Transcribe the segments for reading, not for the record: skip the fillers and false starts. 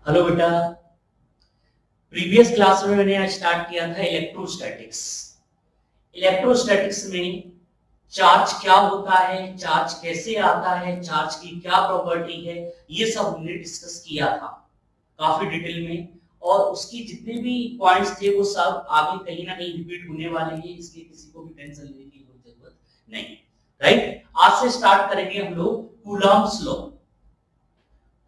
Hello बेटा। Previous class में मैंने आज स्टार्ट किया था इलेक्ट्रोस्टैटिक्स। इलेक्ट्रोस्टैटिक्स में चार्ज क्या होता है, चार्ज कैसे आता है, चार्ज की क्या प्रॉपर्टी है, ये सब हमने डिस्कस किया था काफी डिटेल में। और उसकी जितने भी पॉइंट्स थे वो सब आगे कहीं ना कहीं रिपीट होने वाले हैं, इसलिए किसी को भी टेंशन लेने की कोई जरूरत नहीं। राइट, आज से स्टार्ट करेंगे हम लोग कूलॉम्स लॉ।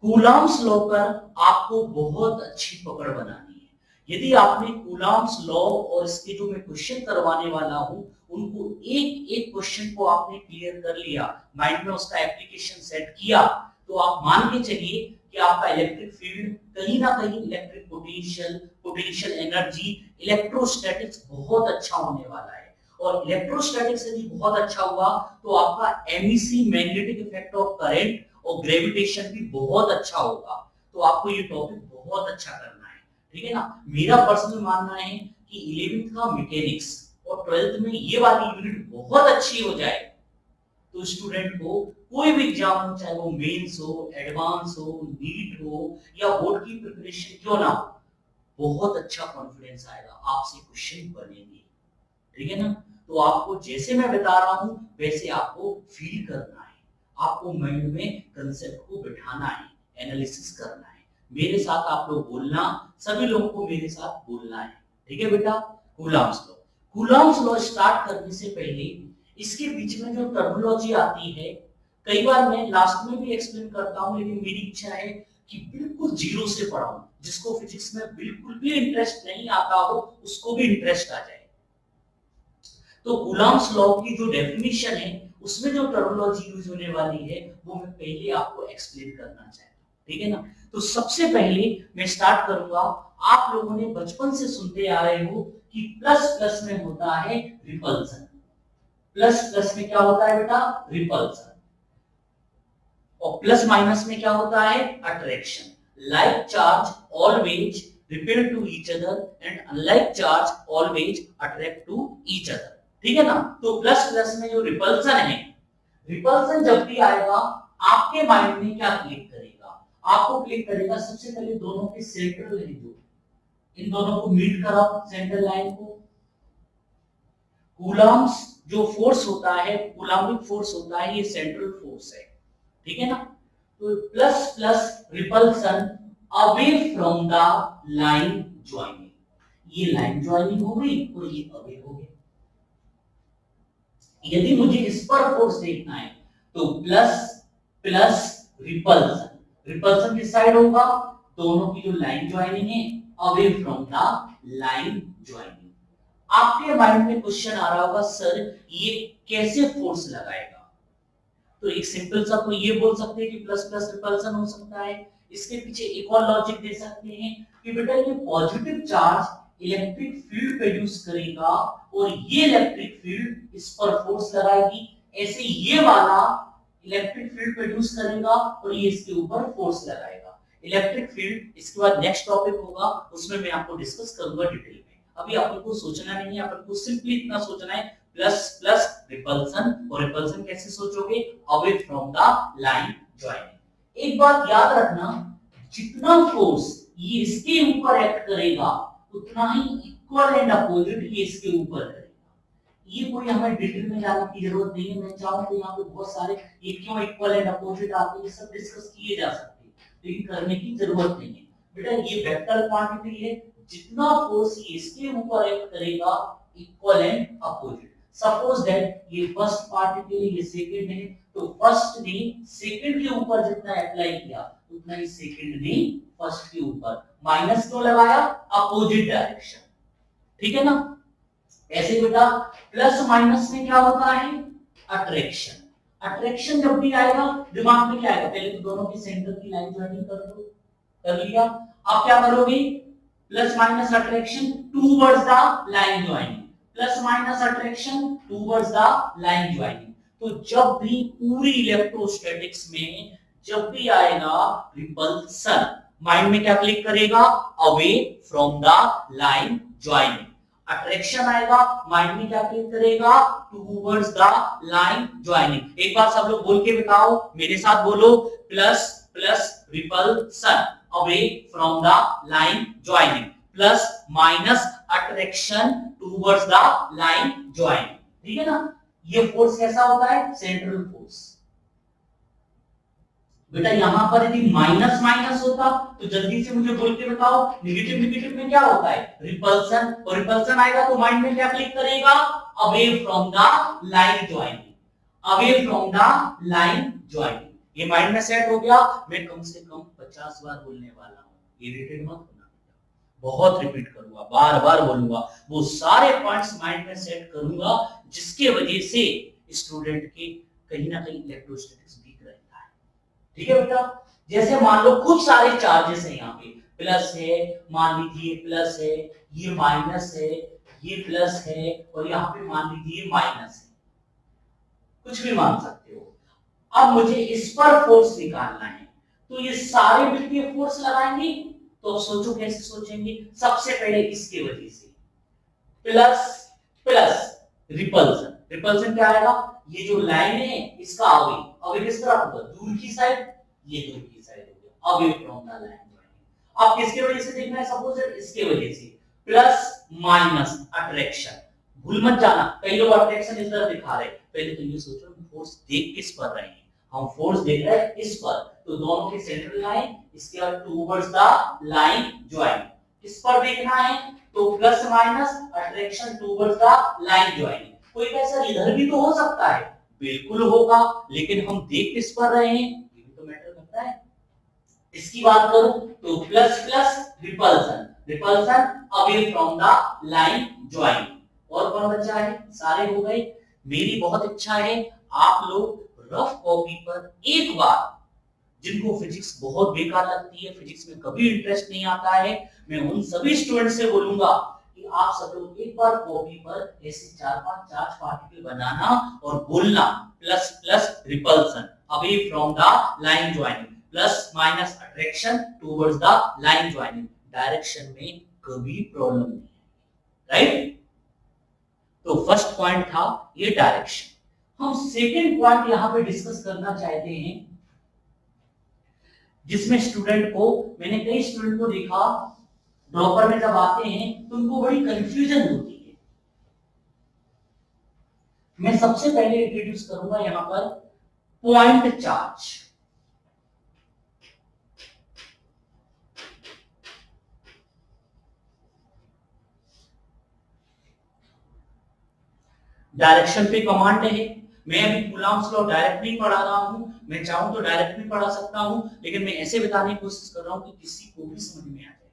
कूलॉम्स लॉ पर आपको बहुत अच्छी पकड़ बनानी है। यदि आपने कूलॉम्स लॉ और इसके जो मैं क्वेश्चन करवाने वाला हूं उनको एक एक क्वेश्चन को आपने क्लियर कर लिया, माइंड में उसका एप्लीकेशन सेट किया, तो आप मान के चलिए कि आपका इलेक्ट्रिक फील्ड कहीं ना कहीं, electric potential, potential energy, electrostatics बहुत अच्छा होने वाला है। और इलेक्ट्रोस्टैटिक्स यदि बहुत अच्छा हुआ तो आपका MEC, magnetic effect of current, और ग्रेविटेशन भी बहुत अच्छा होगा। तो आपको ये टॉपिक बहुत अच्छा करना है, ठीक है ना। मेरा पर्सनल मानना है कि 11th का मैकेनिक्स और 12th में ये वाली यूनिट बहुत अच्छी हो जाए तो स्टूडेंट को कोई भी एग्जाम हो, चाहे वो मेंस हो, एडवांस हो, नीट हो या बोर्ड की प्रिपरेशन क्यों ना हो, बहुत अच्छा कॉन्फिडेंस आएगा, आपसे क्वेश्चन बनेंगे, ठीक है ना। तो आपको जैसे मैं बता रहा हूं वैसे आपको फील करना है, आपको माइंड में कंसेप्ट को बिठाना है, एनालिसिस करना है। मेरे साथ आप लोग बोलना, सभी लोगों को मेरे साथ बोलना है, ठीक है बेटा। Coulomb's law, Coulomb's law start करने से पहले इसके बीच में जो टर्मिनोलॉजी आती है, कई बार मैं लास्ट में भी एक्सप्लेन करता हूं, लेकिन मेरी इच्छा है कि बिल्कुल जीरो से पढ़ाऊं, जिसको फिजिक्स में बिल्कुल भी इंटरेस्ट नहीं आता हो उसको भी इंटरेस्ट आ जाए। तो कूलॉम्स लॉ की जो डेफिनेशन है उसमें जो टर्मिनोलॉजी यूज होने वाली है वो मैं पहले आपको एक्सप्लेन करना चाहता हूं, ठीक है ना। तो सबसे पहले मैं स्टार्ट करूंगा, आप लोगों ने बचपन से सुनते आ रहे हो कि प्लस प्लस में होता है रिपल्सन। प्लस प्लस में क्या होता है बेटा? रिपल्सन। और प्लस माइनस में क्या होता है? Attraction. Like charge always repel to each other and unlike charge always attract to each other, ठीक है ना। तो प्लस प्लस में जो रिपल्सन है, रिपल्सन जब भी आएगा आपके माइंड में क्या क्लिक करेगा? आपको क्लिक करेगा सबसे पहले दोनों के सेंट्रल है, जो इन दोनों को मीट करा सेंट्रल लाइन को। कूलम्स जो फोर्स होता है, कूलम्बिक फोर्स होता है, ये सेंट्रल फोर्स है, ठीक है ना। तो plus plus repulsion away from the line joining, ये लाइन ज्वाइनिंग हो गई और ये अवे हो गया। यदि मुझे इस पर फोर्स देखना है तो प्लस प्लस रिपल्सन, रिपल्सन किस साइड होगा? दोनों की जो लाइन ज्वाइनिंग है away from the line joining. आपके माइंड में क्वेश्चन आ रहा होगा, सर ये कैसे फोर्स लगाएगा? तो एक सिंपल सा तो ये बोल सकते हैं कि प्लस प्लस रिपल्सन हो सकता है। इसके पीछे एक और लॉजिक दे सकते हैं कि बेटा ये positive charge electric field produce करेगा और ये इलेक्ट्रिक फील्ड इस पर फोर्स लगाएगी, ऐसे ये वाला इलेक्ट्रिक फील्ड प्रोड्यूस करेगा और ये इसके ऊपर फोर्स लगाएगा। इलेक्ट्रिक फील्ड इसके बाद नेक्स्ट टॉपिक होगा, उसमें मैं आपको डिस्कस करूंगा डिटेल में। अभी अपन को सोचना नहीं है, अपन को सिंपली इतना सोचना है प्लस प्लस रिपल्सन, और रिपल्सन कैसे सोचोगे? Away from the line joining. एक बात याद रखना, जितना फोर्स ये इसके ऊपर एक्ट करेगा उतना ही इक्वल एंड अपोजिट ये इसके ऊपर करेगा। ये कोई हमें डिटेल में जाने की जरूरत नहीं है, मैं चाहूं तो यहाँ पे बहुत सारे ये क्यों इक्वल एंड अपोजिट आते हैं सब डिस्कस किए जा सकते हैं, लेकिन करने की जरूरत नहीं है। बेटा ये वेक्टर क्वांटिटी है, जितना फोर्स ये इसके ऊपर एक्ट करेगा equal and opposite. Suppose that ये फर्स्ट पार्टिकल, ये सेकंड है, तो फर्स्ट ने सेकंड के ऊपर जितना अप्लाई किया उतना ही सेकंड ने फर्स्ट के ऊपर। माइनस क्यों लगाया? अपोजिट डायरेक्शन, ठीक है ना। ऐसे बेटा प्लस माइनस में क्या होता है? अट्रैक्शन। अट्रैक्शन जब भी आएगा दिमाग में क्या आएगा? पहले तो दोनों के सेंटर की लाइन ज्वाइनिंग कर दो, कर लिया। अब क्या करोगे? Plus minus attraction towards the line joining, plus minus attraction towards the line joining. तो जब भी पूरी इलेक्ट्रोस्टैटिक्स में जब भी आएगा रिपल्सन, माइंड में क्या क्लिक करेगा? Away from the line joining. Attraction आएगा, माइंड में क्या क्लिक करेगा? Towards the line joining. एक बार सब लोग बोल के बताओ, मेरे साथ बोलो, plus plus repulsion away from the line joining, plus minus attraction towards the line joining. ठीक है ना, ये फोर्स कैसा होता है, सेंट्रल फोर्स। बेटा यहां पर यदि माइनस माइनस होता तो जल्दी से मुझे बोल के बताओ, नेगेटिव नेगेटिव में क्या होता है, रिपल्सन, और रिपल्सन आएगा तो माइंड में क्या क्लिक करेगा, away from the line joining, away from the line joining. ये माइंड में सेट हो गया। मैं कम से कम 50 बार बोलने वाला हूं, इरिटेट मत होना, बहुत रिपीट करूंगा, बार बार बोलूंगा, वो सारे पॉइंट्स माइंड में सेट करूंगा जिसके वजह से स्टूडेंट के कहीं ना कहीं इलेक्ट्रोस्टैटिक्स वीक रहता है। ठीक है बेटा, जैसे मान लो खूब सारे चार्जेस हैं यहाँ पे, प्लस है, मान लीजिए प्लस है, ये माइनस है, ये प्लस है, और यहाँ पे मान लीजिए माइनस है, कुछ भी मान सकते हो। अब मुझे इस पर फोर्स निकालना है, तो ये सारे मिलकर फोर्स लगाएंगे, तो सोचो कैसे सोचेंगे। सबसे पहले इसके वजह से प्लस प्लस रिपल्सन, रिपल्सन क्या आएगा, ये जो लाइन है इसका अवे, अवे किस तरफ होगा, दूर की साइड, ये दूर की साइड हो गया, अवे फ्रॉम द लाइन। अब किसके वजह से देखना है, सपोज इसके वजह से, प्लस माइनस अट्रैक्शन, भूल मत जाना, कई लोग अट्रैक्शन इस तरह दिखा रहे, पहले तो ये सोचो फोर्स देख किस पर रहे हैं, हम फोर्स देख रहे हैं इस पर, तो दोनों के सेंट्रल लाइन, इसके बाद टूवर्ड्स द लाइन ज्वाइनिंग, किस पर देखना है, तो plus minus attraction towards the line joining. कोई कैसा इधर भी तो हो सकता है, बिल्कुल होगा, लेकिन हम देख किस पर रहे हैं, ये भी तो मैटर करता है। इसकी बात करूं तो plus plus repulsion, repulsion away from the line joining. और कौन बचा है, सारे हो गए। मेरी बहुत इच्छा है आप लोग रफ कॉपी पर एक बार, जिनको फिजिक्स बहुत बेकार लगती है, फिजिक्स में कभी इंटरेस्ट नहीं आता है, मैं उन सभी स्टूडेंट से बोलूंगा कि आप सब लोग एक बार कॉपी पर ऐसे 4-5 चार्ज पार्टिकल बनाना और बोलना plus plus repulsion away from the line joining, plus minus attraction towards the line joining. Direction में कभी प्रॉब्लम नहीं है, राइट। तो फर्स्ट पॉइंट था ये डायरेक्शन। हम सेकंड पॉइंट यहां पे डिस्कस करना चाहते हैं, जिसमें स्टूडेंट को, मैंने कई स्टूडेंट को देखा ड्रॉपर में जब आते हैं तो उनको बड़ी कंफ्यूजन होती है। मैं सबसे पहले इंट्रोड्यूस करूंगा यहां पर पॉइंट चार्ज। डायरेक्शन पे कमांड है, मैं अभी कूलॉम्स लॉ डायरेक्ट नहीं पढ़ा रहा हूं, मैं चाहूं तो डायरेक्ट भी पढ़ा सकता हूं, लेकिन मैं ऐसे बताने की कोशिश कर रहा हूं कि किसी को भी समझ में आ जाए।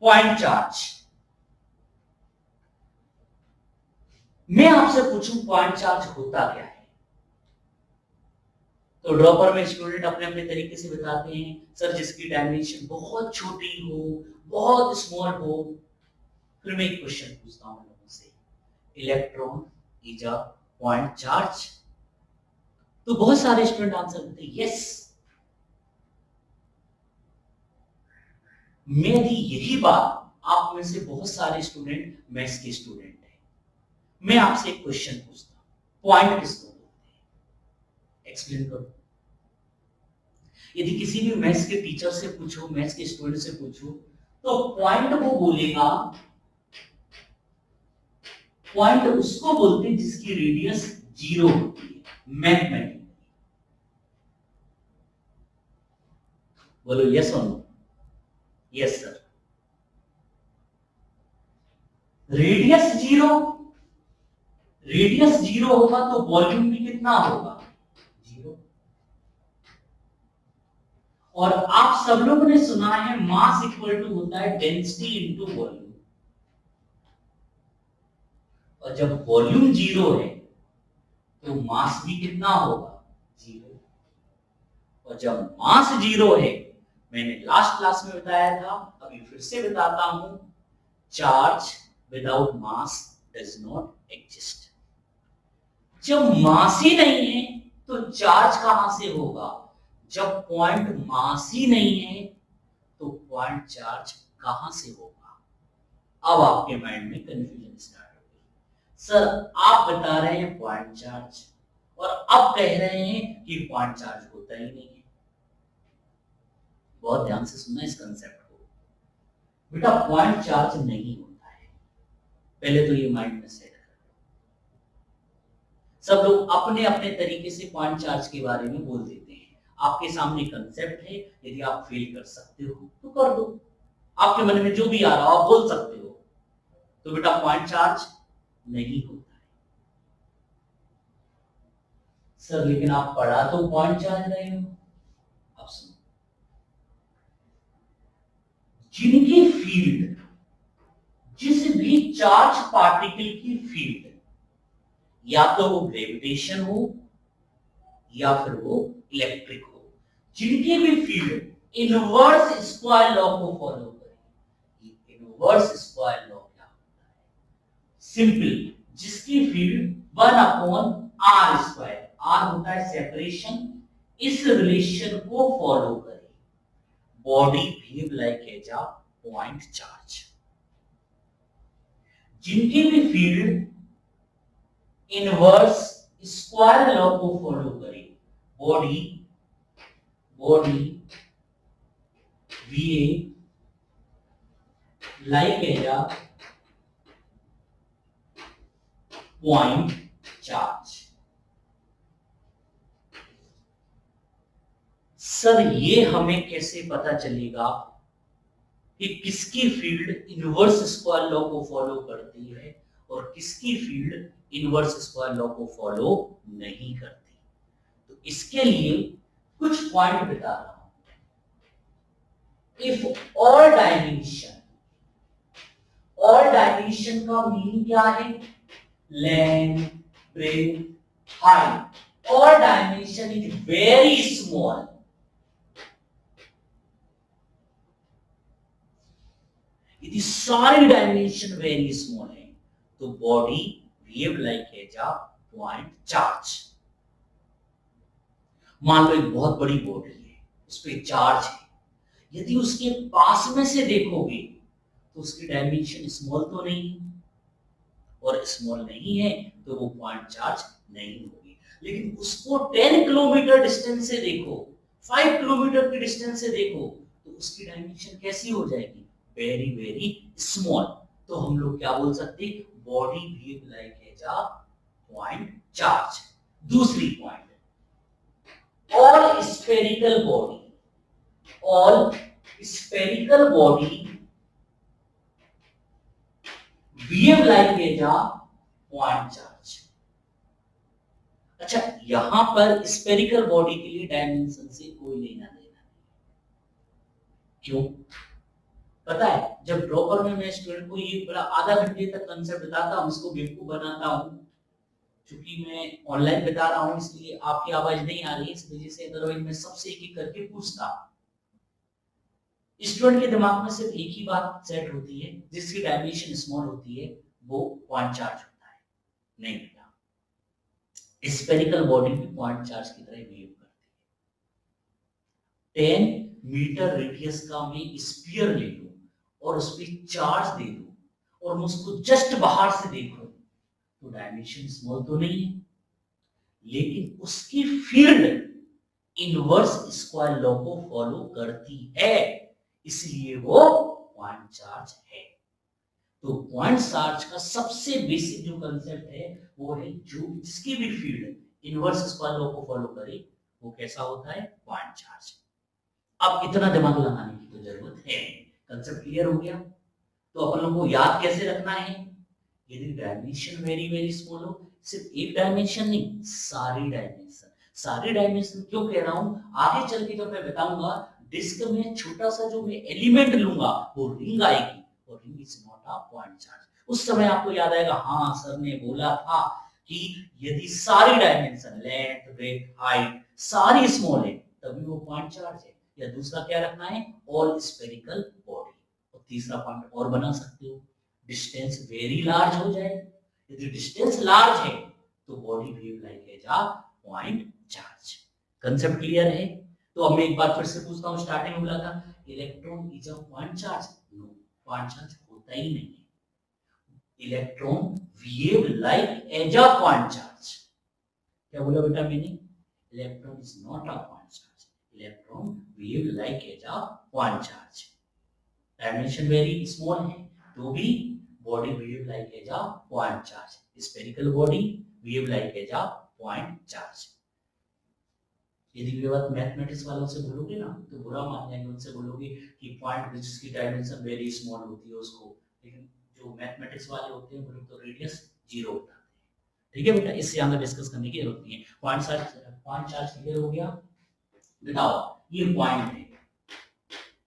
पॉइंट चार्ज, मैं आपसे पूछूं पॉइंट चार्ज होता क्या है, तो ड्रॉपर में स्टूडेंट अपने अपने तरीके से बताते हैं, सर जिसकी डायमेंशन बहुत छोटी हो, बहुत स्मॉल हो। फिर मैं एक क्वेश्चन पूछता हूं लोगों से, electron is a point charge? तो बहुत सारे स्टूडेंट आंसर देते हैं यस। मेरी यही बात आप में से बहुत सारे स्टूडेंट मैथ्स के स्टूडेंट हैं। मैं आपसे एक क्वेश्चन पूछता हूं, पॉइंट किसको बोलते हैं, एक्सप्लेन करो। यदि किसी भी मैथ्स के टीचर से पूछो, मैथ्स के स्टूडेंट से पूछो, तो पॉइंट वो बोलेगा, पॉइंट उसको बोलते हैं जिसकी रेडियस 0 होती है मैथमेटिकली। बोलो यस और no. Yes sir. Radius 0, radius 0 होगा तो वॉल्यूम भी कितना होगा, 0। और आप सब लोगों ने सुना है मास इक्वल टू होता है डेंसिटी इनटू वॉल्यूम, और जब वॉल्यूम 0 है तो मास भी कितना होगा, 0। और जब मास 0 है, मैंने लास्ट क्लास में बताया था, अभी फिर से बताता हूं, charge without mass does not exist. जब मास ही नहीं है तो चार्ज कहां से होगा, जब पॉइंट मास ही नहीं है तो पॉइंट चार्ज कहां से होगा। अब आपके माइंड में कंफ्यूजन स्टार्ट हो गई, सर आप बता रहे हैं पॉइंट चार्ज और अब कह रहे हैं कि पॉइंट चार्ज होता ही नहीं है। बहुत ध्यान से सुनना इस कंसेप्ट को। बेटा पॉइंट चार्ज नहीं होता है, पहले तो ये माइंड में सेट कर। सब लोग अपने अपने तरीके से पॉइंट चार्ज के बारे में बोल देते हैं। आपके सामने कंसेप्ट है, यदि आप फील कर सकते हो तो कर दो, आपके मन में जो भी आ रहा हो आप बोल सकते हो। तो बेटा पॉइंट चार्ज नहीं होता है। सर लेकिन आप पढ़ा तो पॉइंट चार्ज रहे हो। अब सुनो, जिनकी फील्ड, जिस भी चार्ज पार्टिकल की फील्ड या तो वो ग्रेविटेशन हो या फिर वो इलेक्ट्रिक हो, जिनकी भी फील्ड इनवर्स स्क्वायर लॉ को फॉलो करे। इनवर्स स्क्वायर लॉ क्या होता है? सिंपल, जिसकी फील्ड 1/r², r होता है सेपरेशन, इस रिलेशन को फॉलो करे, body behave like as a point charge. जिनकी भी फील्ड इनवर्स स्क्वायर लॉ को फॉलो करे, body behave like as a point charge. Sir ये हमें कैसे पता चलेगा कि किसकी फील्ड इनवर्स स्क्वायर लॉ को फॉलो करती है और किसकी फील्ड इनवर्स स्क्वायर लॉ को फॉलो नहीं करती? तो इसके लिए कुछ पॉइंट बता रहा हूं। इफ ऑल डायमेंशन का मीनिंग क्या है? Length, breadth, height, all dimension is very small. यदि सारे डायमेंशन वेरी स्मॉल है तो body behave like as a point charge. मान लो एक बहुत बड़ी बॉडी है, उस पर चार्ज है, यदि उसके पास में से देखोगे तो उसकी डायमेंशन स्मॉल तो नहीं है, और स्मॉल नहीं है तो वो पॉइंट चार्ज नहीं होगी। लेकिन उसको 10 किलोमीटर डिस्टेंस से देखो, 5 किलोमीटर की डिस्टेंस से देखो, तो उसकी डायमेंशन कैसी हो जाएगी? Very very small. तो हम लोग क्या बोल सकते हैं? Body behave like as a point charge. दूसरी point, all spherical body behave like as a point charge। अच्छा, यहां पर स्पेरिकल बॉडी के लिए डायमेंशन से कोई लेना देना नहीं। क्यों? पता है, जब ड्रॉपर में मैं स्टूडेंट को ये पूरा आधा घंटे तक कंसेप्ट बताता हूं, इसको बेवकूफ बनाता हूं, क्योंकि मैं ऑनलाइन बता रहा हूं इसलिए आपकी आवाज नहीं आ रही है, इस वजह से, अदरवाइज मैं सबसे एक एक करके पूछता। स्टूडेंट के दिमाग में सिर्फ एक ही बात सेट होती है, जिसकी डायमेंशन स्मॉल होती है वो पॉइंट चार्ज होता है। नहीं बेटा, स्फेरिकल बॉडी भी पॉइंट चार्ज की तरह बिहेव करती है। 10 मीटर रेडियस का मैं स्फीयर ले लूं और उस पर चार्ज दे दूं और मैं उसको जस्ट बाहर से देखूं तो डायमेंशन स्मॉल तो नहीं है, लेकिन उसकी फील्ड इनवर्स स्क्वायर लॉ को फॉलो करती है, इसलिए वो पॉइंट चार्ज है। तो पॉइंट चार्ज का सबसे बेसिक जो कंसेप्ट है वो है, जो जिसकी भी फील्ड इनवर्स स्क्वायर लॉ को फॉलो करे वो कैसा होता है? Point charge. अब इतना दिमाग लगाने की तो जरूरत है। कंसेप्ट क्लियर हो गया? तो अपन लोगों को याद कैसे रखना है? यदि डायमेंशन वेरी वेरी स्मॉल हो, सिर्फ एक डायमेंशन नहीं, सारी डायमेंशन। सारी डायमेंशन क्यों कह रहा हूं? आगे चल के जब मैं बताऊंगा, डिस्क में छोटा सा जो मैं एलिमेंट लूंगा वो रिंग आएगी, और ring is not a point charge. उस समय आपको याद आएगा, हाँ सर ने बोला था कि यदि सारी डायमेंशन, लेंथ, ब्रेथ, हाइट सारी स्मॉल है तभी वो पॉइंट चार्ज है। या दूसरा क्या रखना है? All spherical body. और तीसरा पॉइंट और बना सकते हो, डिस्टेंस वेरी लार्ज हो जाए। यदि डिस्टेंस लार्ज है तो body behave like as a point charge. Concept clear है? तो अब मैं एक बार फिर से पूछता हूं, स्टार्टिंग में बोला था electron is a point charge. No, point charge होता ही नहीं है। Electron behave like as a point charge. क्या बोला बेटा मैंने? Electron is not a point charge, electron behave like as a point charge. Dimension very small है तो भी body behave like as a point charge. Spherical body behave like as a point charge. यदि ये बात mathematics वालों से बोलोगे ना तो बुरा मान जाएंगे, उनसे बोलोगे कि पॉइंट जिसकी डायमेंशन वेरी स्मॉल होती है उसको, लेकिन जो मैथमेटिक्स वाले होते हैं वो लोग तो रेडियस 0 बताते हैं। ठीक है बेटा, इससे ज्यादा डिस्कस करने की जरूरत नहीं है। पॉइंट चार्ज क्लियर हो गया। बताओ ये पॉइंट है,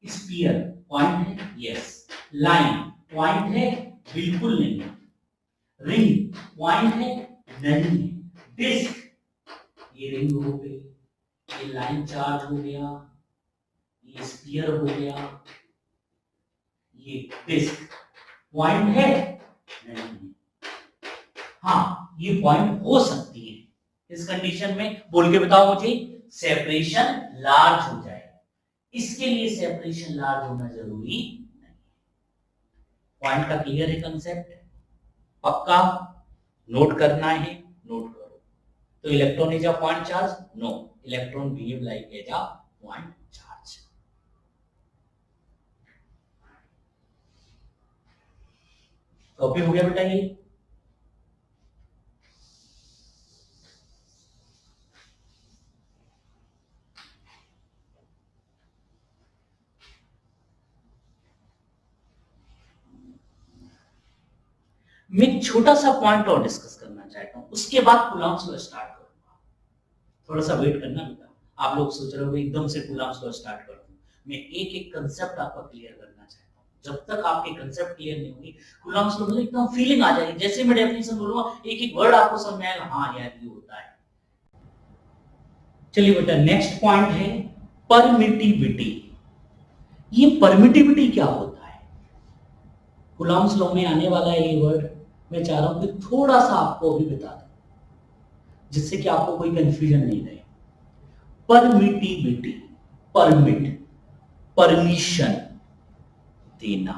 स्फीयर पॉइंट है, यस। लाइन पॉइंट है, बिल्कुल नहीं है। रिंग पॉइंट है, नहीं है। डिस्क ये रिंग हो गई, ये लाइन चार्ज हो गया, ये स्फीयर हो गया, ये डिस्क पॉइंट है, नहीं। हाँ ये पॉइंट हो सकती है इस कंडीशन में। बोल के बताओ मुझे, सेपरेशन लार्ज हो जाए। इसके लिए सेपरेशन लार्ज होना जरूरी नहीं। पॉइंट का क्लियर है कंसेप्ट? पक्का नोट करना है, नोट करो। तो electron is a point charge? No, electron behave like as a point charge. Copy हो गया बेटा ये? मैं छोटा सा पॉइंट और डिस्कस करना चाहता हूं, उसके बाद कूलम्ब्स लॉ स्टार्ट करूंगा। थोड़ा सा वेट करना बेटा। आप लोग सोच रहे हो एकदम से कूलम्ब्स लॉ स्टार्ट कर दूं। मैं एक एक कंसेप्ट आपका क्लियर करना चाहता हूं। जब तक आपके कंसेप्ट क्लियर नहीं होगी, कूलम्ब्स लॉ में एकदम फीलिंग आ जाएगी। जैसे मैं डेफिनेशन बोलूंगा, एक एक वर्ड आपको समझ में आएगा, हाँ यार ये होता है। चलिए बेटा, नेक्स्ट पॉइंट है परमिटिविटी। ये परमिटिविटी क्या होता है? कूलम्ब्स लॉ में आने वाला है ये वर्ड। मैं चाह रहा हूं कि थोड़ा सा आपको अभी बता दूं, जिससे कि आपको कोई कंफ्यूजन नहीं रहे। परमिटिविटी, परमिट, परमिशन देना।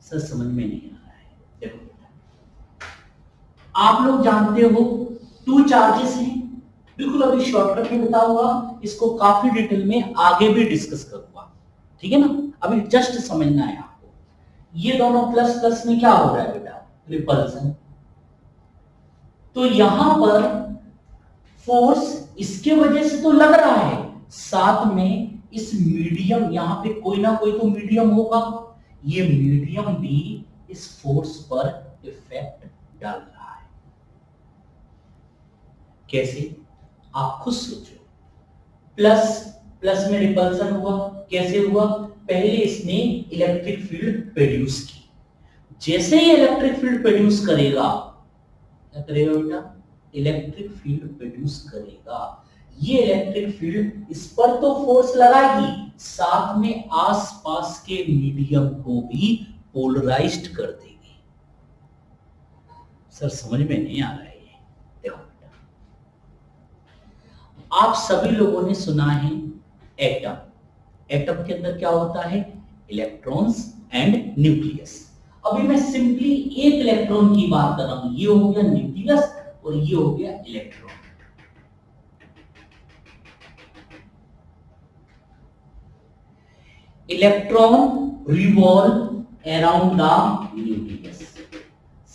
सर समझ में नहीं आ रहा है। देखो बेटा, आप लोग जानते हो टू चार्जेस हैं। बिल्कुल अभी शॉर्टकट में बताऊंगा, इसको काफी डिटेल में आगे भी डिस्कस करूंगा। ठीक है ना? अभी जस्ट समझना है आपको। ये दोनों प्लस प्लस में क्या हो रहा है बेटा? रिपल्सन। तो यहां पर फोर्स इसके वजह से तो लग रहा है, साथ में इस मीडियम, यहां पे कोई ना कोई तो मीडियम होगा। ये मीडियम भी इस फोर्स पर इफेक्ट डाल रहा है। कैसे? आप खुद सोचो। प्लस प्लस में रिपल्सन हुआ, कैसे हुआ? पहले इसने इलेक्ट्रिक फील्ड प्रोड्यूस की। जैसे ही इलेक्ट्रिक फील्ड प्रोड्यूस करेगा, क्या करेगा बेटा? इलेक्ट्रिक फील्ड प्रोड्यूस करेगा। ये इलेक्ट्रिक फील्ड इस पर तो फोर्स लगाएगी, साथ में आसपास के मीडियम को भी पोलराइज्ड कर देगी। सर समझ में नहीं आ रहा है ये। देखो बेटा, आप सभी लोगों ने सुना है एटम। एटम के अंदर क्या होता है? Electrons and nucleus. अभी मैं सिंपली एक इलेक्ट्रॉन की बात कर रहा हूं। ये हो गया न्यूक्लियस और ये हो गया electron. Electron revolve around the nucleus.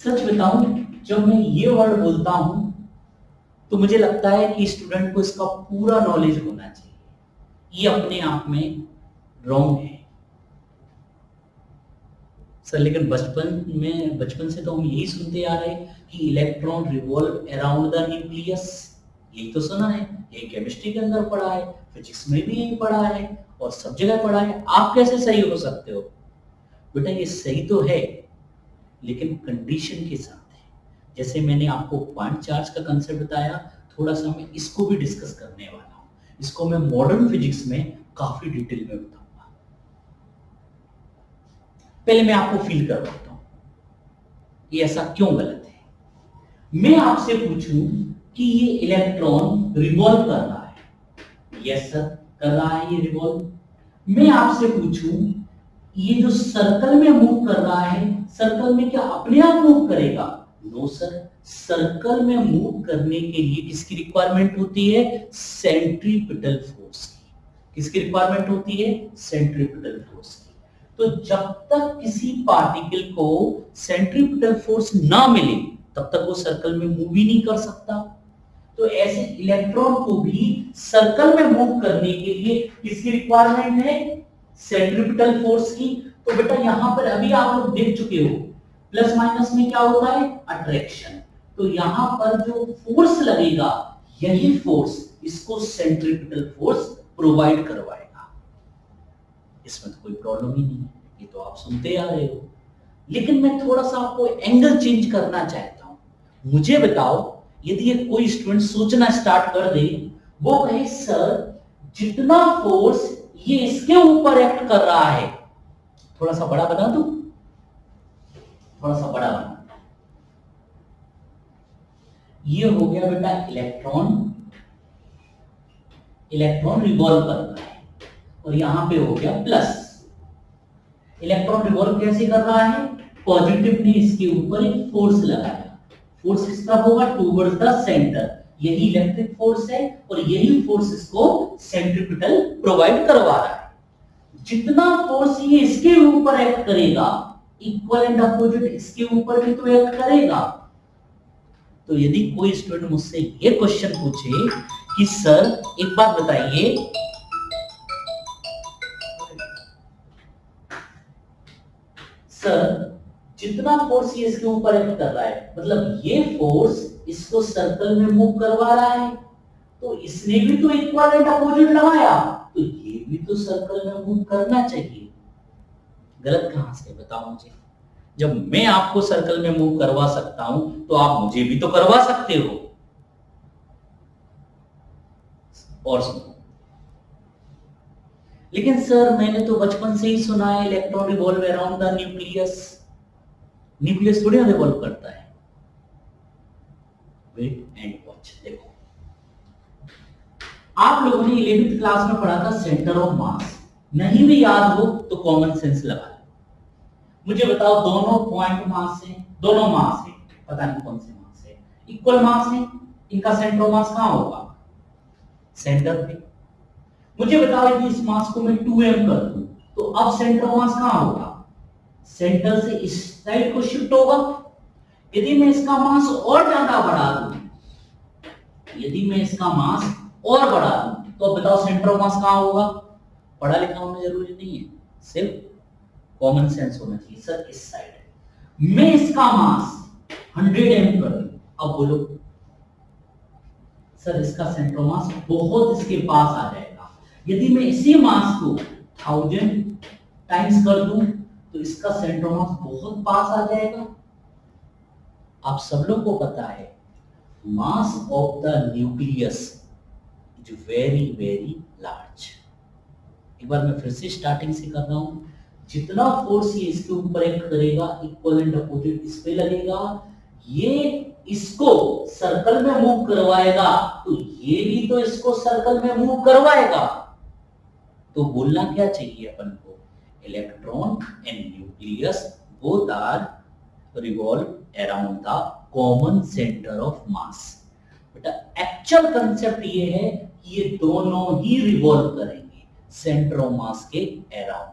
सच बताऊं, जब मैं ये वर्ड बोलता हूं तो मुझे लगता है कि स्टूडेंट को इसका पूरा नॉलेज होना चाहिए। ये अपने आप में रॉन्ग है सर, लेकिन बचपन से तो हम यही सुनते आ रहे हैं कि electron revolve around the nucleus. यही तो सुना है, यही केमिस्ट्री के अंदर पढ़ा है, फिजिक्स में भी यही पढ़ा है और सब जगह पढ़ा है। आप कैसे सही हो सकते हो? बेटा ये सही तो है, लेकिन कंडीशन के साथ है। जैसे मैंने आपको पॉइंट चार्ज का कंसेप्ट बताया, थोड़ा सा मैं इसको भी डिस्कस करने वाला हूँ। इसको मैं मॉडर्न फिजिक्स में काफी डिटेल में बताऊंगा। पहले मैं आपको फील करवाता हूं ये ऐसा क्यों गलत है। मैं आपसे पूछूं कि ये इलेक्ट्रॉन रिवॉल्व कर रहा है, यस सर कर रहा है ये रिवॉल्व। मैं आपसे पूछूं ये जो सर्कल में मूव कर रहा है, सर्कल में क्या अपने आप मूव करेगा? नो सर, सर्कल में मूव करने के लिए किसकी रिक्वायरमेंट होती है? सेंट्रीपिटल फोर्स की। किसकी रिक्वायरमेंट होती है? सेंट्रीपिटल फोर्स की। तो जब तक किसी पार्टिकल को सेंट्रीपिटल फोर्स ना मिले तब तक वो सर्कल में मूव ही नहीं कर सकता। तो ऐसे इलेक्ट्रॉन को भी सर्कल में मूव करने के लिए किसकी रिक्वायरमेंट है? सेंट्रीपिटल फोर्स की। तो बेटा यहां पर अभी आप लोग देख चुके हो प्लस माइनस में क्या होता है? अट्रैक्शन। तो यहां पर जो फोर्स लगेगा यही फोर्स इसको सेंट्रीपिटल फोर्स प्रोवाइड करवाएगा। इसमें तो कोई प्रॉब्लम ही नहीं है, ये तो आप सुनते आ रहे हो। लेकिन मैं थोड़ा सा आपको एंगल चेंज करना चाहता हूं। मुझे बताओ, यदि ये कोई स्टूडेंट सोचना स्टार्ट कर दे, वो कहे सर जितना फोर्स ये इसके ऊपर एक्ट कर रहा है, थोड़ा सा बड़ा बना दूं, थोड़ा सा बड़ा बना, ये हो गया बेटा इलेक्ट्रॉन। इलेक्ट्रॉन रिवॉल्व कर रहा है और यहां पे हो गया प्लस। इलेक्ट्रॉन रिवॉल्व कैसे कर रहा है? पॉजिटिव ने इसके ऊपर एक फोर्स लगाया। फोर्स किसका होगा? Towards the centre. यही इलेक्ट्रिक फोर्स है और यही फोर्स इसको सेंट्रीपिटल प्रोवाइड करवा रहा है। जितना फोर्स ये इसके ऊपर एक्ट करेगा, इक्वल एंड अपोजिट इसके ऊपर भी तो एक्ट करेगा। तो यदि कोई स्टूडेंट मुझसे ये क्वेश्चन पूछे कि सर एक बात बताइए, सर जितना फोर्स ये इसके ऊपर एक्ट कर रहा है, मतलब ये फोर्स इसको सर्कल में मूव करवा रहा है, तो इसने भी तो इक्वल एंड अपोजिट लगाया, तो ये भी तो सर्कल में मूव करना चाहिए। गलत कहां से? बताओ मुझे। जब मैं आपको सर्कल में मूव करवा सकता हूं तो आप मुझे भी तो करवा सकते हो। और सुनो, लेकिन सर मैंने तो बचपन से ही सुना है electron revolve around the nucleus. Nucleus थोड़ी रिवॉल्व करता है। Wait and watch. देखो, आप लोगों ने 11th क्लास में पढ़ा था सेंटर ऑफ मास। नहीं भी याद हो तो कॉमन सेंस लगा लो। मुझे बताओ, दोनों पॉइंट मास है, दोनों मास है, पता नहीं कौन से मास है, इक्वल मास है, इनका सेंटर ऑफ मास कहां होगा? सेंटर पे। मुझे बताओ, यदि इस मास को मैं 2m कर दूं तो अब सेंटर ऑफ मास कहां होगा? सेंटर से इस साइड को शिफ्ट होगा। यदि मैं इसका मास और ज्यादा बढ़ा दूं, यदि मैं इसका मास और बढ़ा दूं तो बताओ सेंटर ऑफ मास कहां होगा? पढ़ा लिखा होना जरूरी नहीं है, सिर्फ कॉमन सेंस होना चाहिए। सर इस साइड है, मैं इसका मास 100m कर दूं, अब बोलो सर इसका सेंटर ऑफ मास बहुत इसके पास आ जाएगा। यदि मैं इसी मास को 1000 टाइम्स कर दूं तो इसका सेंटर ऑफ मास बहुत पास आ जाएगा। आप सब लोग को पता है mass of the nucleus is very very large. एक बार मैं फिर से स्टार्टिंग से कर रहा हूं। जितना फोर्स ये इसके ऊपर एक्ट करेगा, इक्वल एंड अपोजिट इस पे लगेगा, ये इसको सर्कल में मूव करवाएगा, तो ये भी तो इसको सर्कल में मूव करवाएगा। तो बोलना क्या चाहिए अपन को? Electron and nucleus both are revolve around the common center of mass. बेटा एक्चुअल कंसेप्ट ये है कि ये दोनों ही रिवॉल्व करेंगे सेंटर ऑफ मास के अराउंड।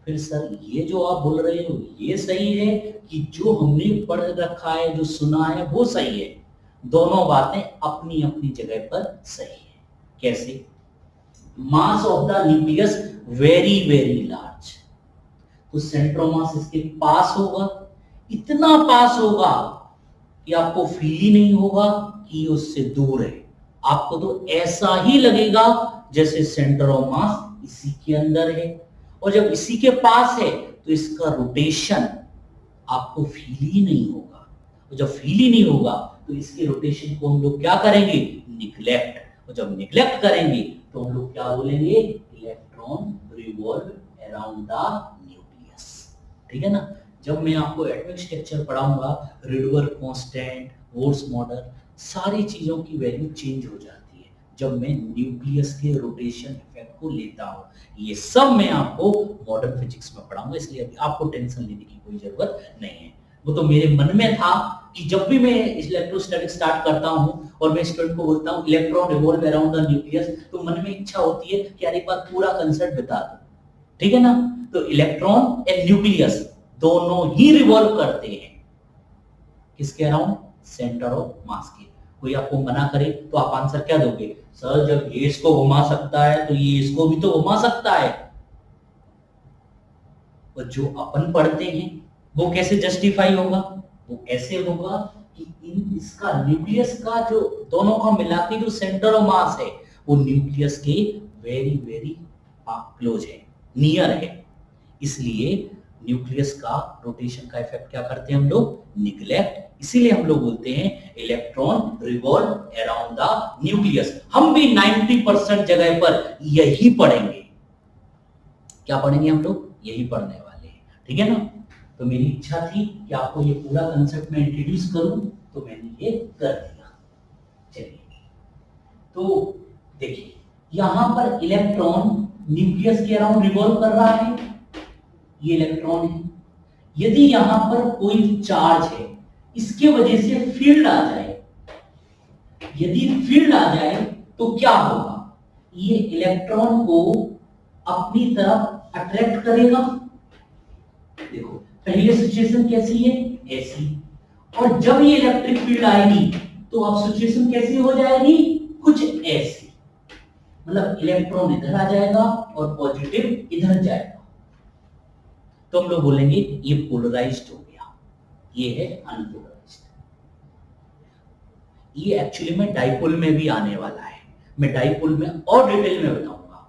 फिर सर ये जो आप बोल रहे हो ये सही है कि जो हमने पढ़ रखा है, जो सुना है वो सही है? दोनों बातें अपनी अपनी जगह पर सही है। कैसे? Mass of the nucleus very very large, तो सेंटर ऑफ मास इसके पास होगा, इतना पास होगा कि आपको फील ही नहीं होगा कि ये उससे दूर है। आपको तो ऐसा ही लगेगा जैसे सेंटर ऑफ मास इसी के अंदर है। और जब इसी के पास है तो इसका रोटेशन आपको फील ही नहीं होगा। और जब फील ही नहीं होगा तो इसके रोटेशन को हम लोग क्या करेंगे? निग्लेक्ट। और जब निग्लेक्ट करेंगे तो हम लोग क्या बोलेंगे? Electron revolve around the nucleus. ठीक है ना? जब मैं आपको एटॉमिक स्ट्रक्चर पढ़ाऊंगा, रिडवर कांस्टेंट, बोर्स मॉडल, सारी चीजों की वैल्यू चेंज हो जाती है जब मैं न्यूक्लियस के रोटेशन इफेक्ट को लेता हूं। ये सब मैं आपको मॉडर्न फिजिक्स में पढ़ाऊंगा, इसलिए अभी आपको टेंशन लेने की कोई जरूरत नहीं है। वो तो मेरे मन में था कि जब भी मैं इलेक्ट्रोस्टैटिक स्टार्ट करता हूं और मैं स्टूडेंट को बोलता हूं electron revolve around the nucleus, तो मन में इच्छा होती है कि यार एक बार पूरा कंसेप्ट बता दो, ठीक है ना। तो इलेक्ट्रॉन एंड न्यूक्लियस दोनों ही रिवॉल्व करते हैं किसके अराउंड, सेंटर ऑफ मास के। कोई आपको मना करे तो आप आंसर क्या दोगे, सर जब ये इसको घुमा सकता है तो ये इसको भी तो घुमा सकता है। और जो अपन पढ़ते हैं वो कैसे जस्टिफाई होगा, वो ऐसे होगा कि इसका न्यूक्लियस का जो दोनों का मिला के जो सेंटर ऑफ मास है वो न्यूक्लियस के वेरी वेरी क्लोज है, नियर है, इसलिए न्यूक्लियस का रोटेशन का इफेक्ट क्या करते हैं हम लोग, निग्लेक्ट। इसीलिए हम लोग बोलते हैं electron revolve around the nucleus. हम भी 90% जगह पर यही पढ़ेंगे। क्या पढ़ेंगे हम लोग, यही पढ़ने वाले हैं, ठीक है ना। तो मेरी इच्छा थी कि आपको ये पूरा कंसेप्ट में इंट्रोड्यूस करूं, तो मैंने ये कर दिया। चलिए, तो देखिए यहां पर इलेक्ट्रॉन न्यूक्लियस के अराउंड रिवॉल्व कर रहा है, ये इलेक्ट्रॉन है। यदि यहां पर कोई चार्ज है, इसके वजह से फील्ड आ जाए, यदि फील्ड आ जाए तो क्या होगा, ये इलेक्ट्रॉन को अपनी तरफ अट्रैक्ट करेगा। देखो पहले सिचुएशन कैसी है, ऐसी, और जब ये इलेक्ट्रिक फील्ड आएगी तो अब सिचुएशन कैसी हो जाएगी, कुछ ऐसी, मतलब इलेक्ट्रॉन इधर आ जाएगा और पॉजिटिव इधर जाएगा। तो हम लोग बोलेंगे ये पोलराइज्ड हो गया, ये है अनपोलराइज्ड। ये एक्चुअली में डाइपोल में भी आने वाला है, मैं डाइपोल में और डिटेल में बताऊंगा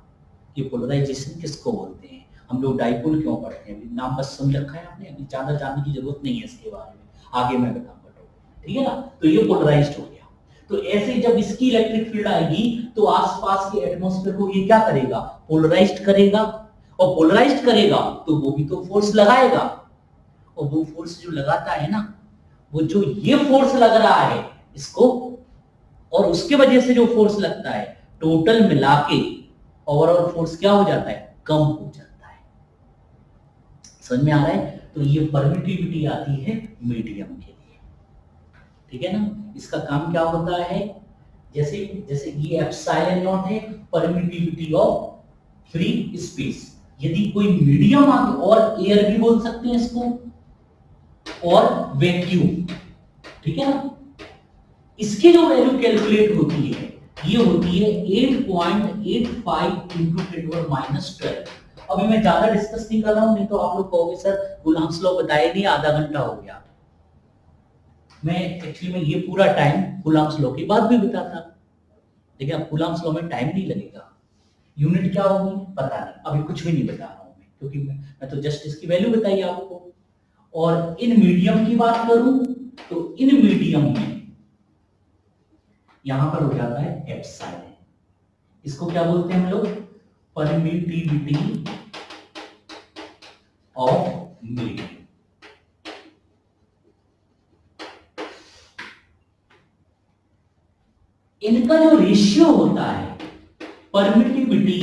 कि पोलराइजेशन किसको बोलते हैं, हम लोग डाइपोल क्यों पढ़ते हैं। नाम बस समझ रखा है आपने, अभी ज्यादा जानने की जरूरत नहीं है इसके बारे में, आगे मैं बताऊंगा, ठीक है ना। तो ये पोलराइज्ड हो गया। तो ऐसे जब इसकी इलेक्ट्रिक फील्ड आएगी तो आसपास के एटमॉस्फेयर को ये क्या करेगा, पोलराइज्ड करेगा, और पोलराइज्ड करेगा तो वो भी तो फोर्स लगाएगा, और वो फोर्स जो लगाता है ना, वो जो ये फोर्स लग रहा है इसको, और उसके वजह से जो फोर्स लगता है, टोटल मिला के ओवरऑल फोर्स क्या हो जाता है, कम हो जाता है। समझ में आ रहा है। तो ये परमिटिविटी आती है मीडियम के लिए, ठीक है ना। इसका काम क्या होता है, जैसे जैसे ये एप्सिलॉन नॉट है, परमिटिविटी ऑफ फ्री स्पेस। यदि कोई मीडियम आ गया, और एयर भी बोल सकते हैं इसको, और वैक्यूम, ठीक है ना। इसकी जो वैल्यू कैलकुलेट होती है, ये होती है 8.85 इंटू 10⁻²। अभी मैं ज्यादा डिस्कस नहीं कर रहा हूं, नहीं तो आप लोग कहोगे सर कूलम्ब्स लॉ बताया नहीं, आधा घंटा हो गया। मैं एक्चुअली में ये पूरा टाइम कूलम्ब्स लॉ की बात भी बताता, लेकिन अब कूलम्ब्स लॉ में टाइम नहीं लगेगा। यूनिट क्या होगी पता नहीं, अभी कुछ भी नहीं बता रहा हूं मैं, क्योंकि मैं तो जस्ट इसकी वैल्यू बताई आपको। और इन मीडियम की बात करूं तो इन मीडियम में यहां पर हो जाता है एप्सिलॉन। इसको क्या बोलते हैं हम लोग, परमिटिविटी ऑफ मीडियम। इनका जो रेशियो होता है, permittivity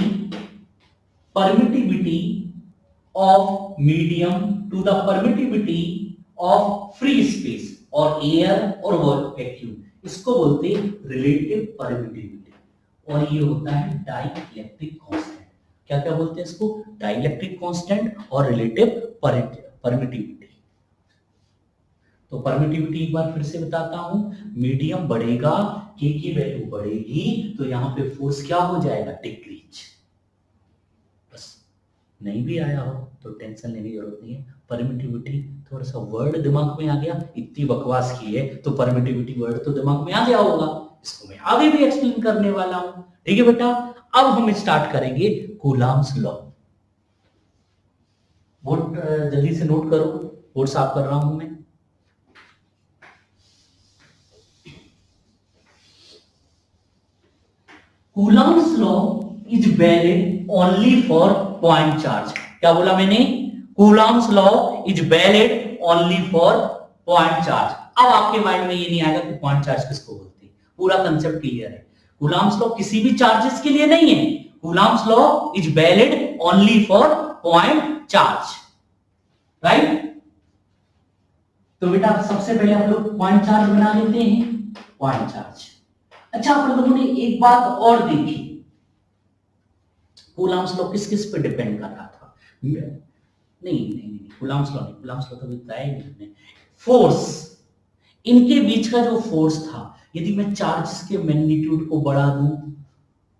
of medium to the permittivity of free space और एयर और वैक्यूम, इसको बोलते हैं रिलेटिव परमिटिविटी। और ये होता है डाइलेक्ट्रिक कांस्टेंट। क्या क्या बोलते हैं इसको, डाइलेक्ट्रिक कांस्टेंट और रिलेटिव परमिटिविटी। तो परमिटिविटी एक बार फिर से बताता हूं, मीडियम बढ़ेगा, के की वैल्यू बढ़ेगी, तो यहां पे फोर्स क्या हो जाएगा, डिक्रीज। बस नहीं भी आया हो तो टेंशन लेने की जरूरत नहीं है। परमिटिविटी थोड़ा सा वर्ड दिमाग में आ गया, इतनी बकवास की है तो परमिटिविटी वर्ड तो दिमाग में आ गया होगा, इसको मैं आगे भी एक्सप्लेन करने वाला हूं, ठीक है बेटा। अब हम स्टार्ट करेंगे कूलम्ब्स लॉ। बोर्ड जल्दी से नोट करो, बोर्ड साफ कर रहा हूं मैं। Coulomb's law is valid only for point charge. क्या बोला मैंने, Coulomb's law is valid only for point charge. अब आपके माइंड में ये नहीं आएगा कि पॉइंट चार्ज किसको बोलते हैं, पूरा कंसेप्ट क्लियर है। कूलम्ब्स लॉ किसी भी चार्जेस के लिए नहीं है, Coulomb's law is valid only for point charge, right. तो बेटा सबसे पहले हम लोग पॉइंट चार्ज बना लेते हैं, पॉइंट चार्ज। अच्छा, आप लोगों ने एक बात और देखी, कूलम्ब्स लॉ किस किस पे डिपेंड कर रहा था? नहीं, कूलम्ब्स लॉ नहीं, कूलम्ब्स लॉ तो बताया ही नहीं। फोर्स, इनके बीच का जो फोर्स था, यदि मैं चार्जेस के मैग्नीट्यूड को बढ़ा दूं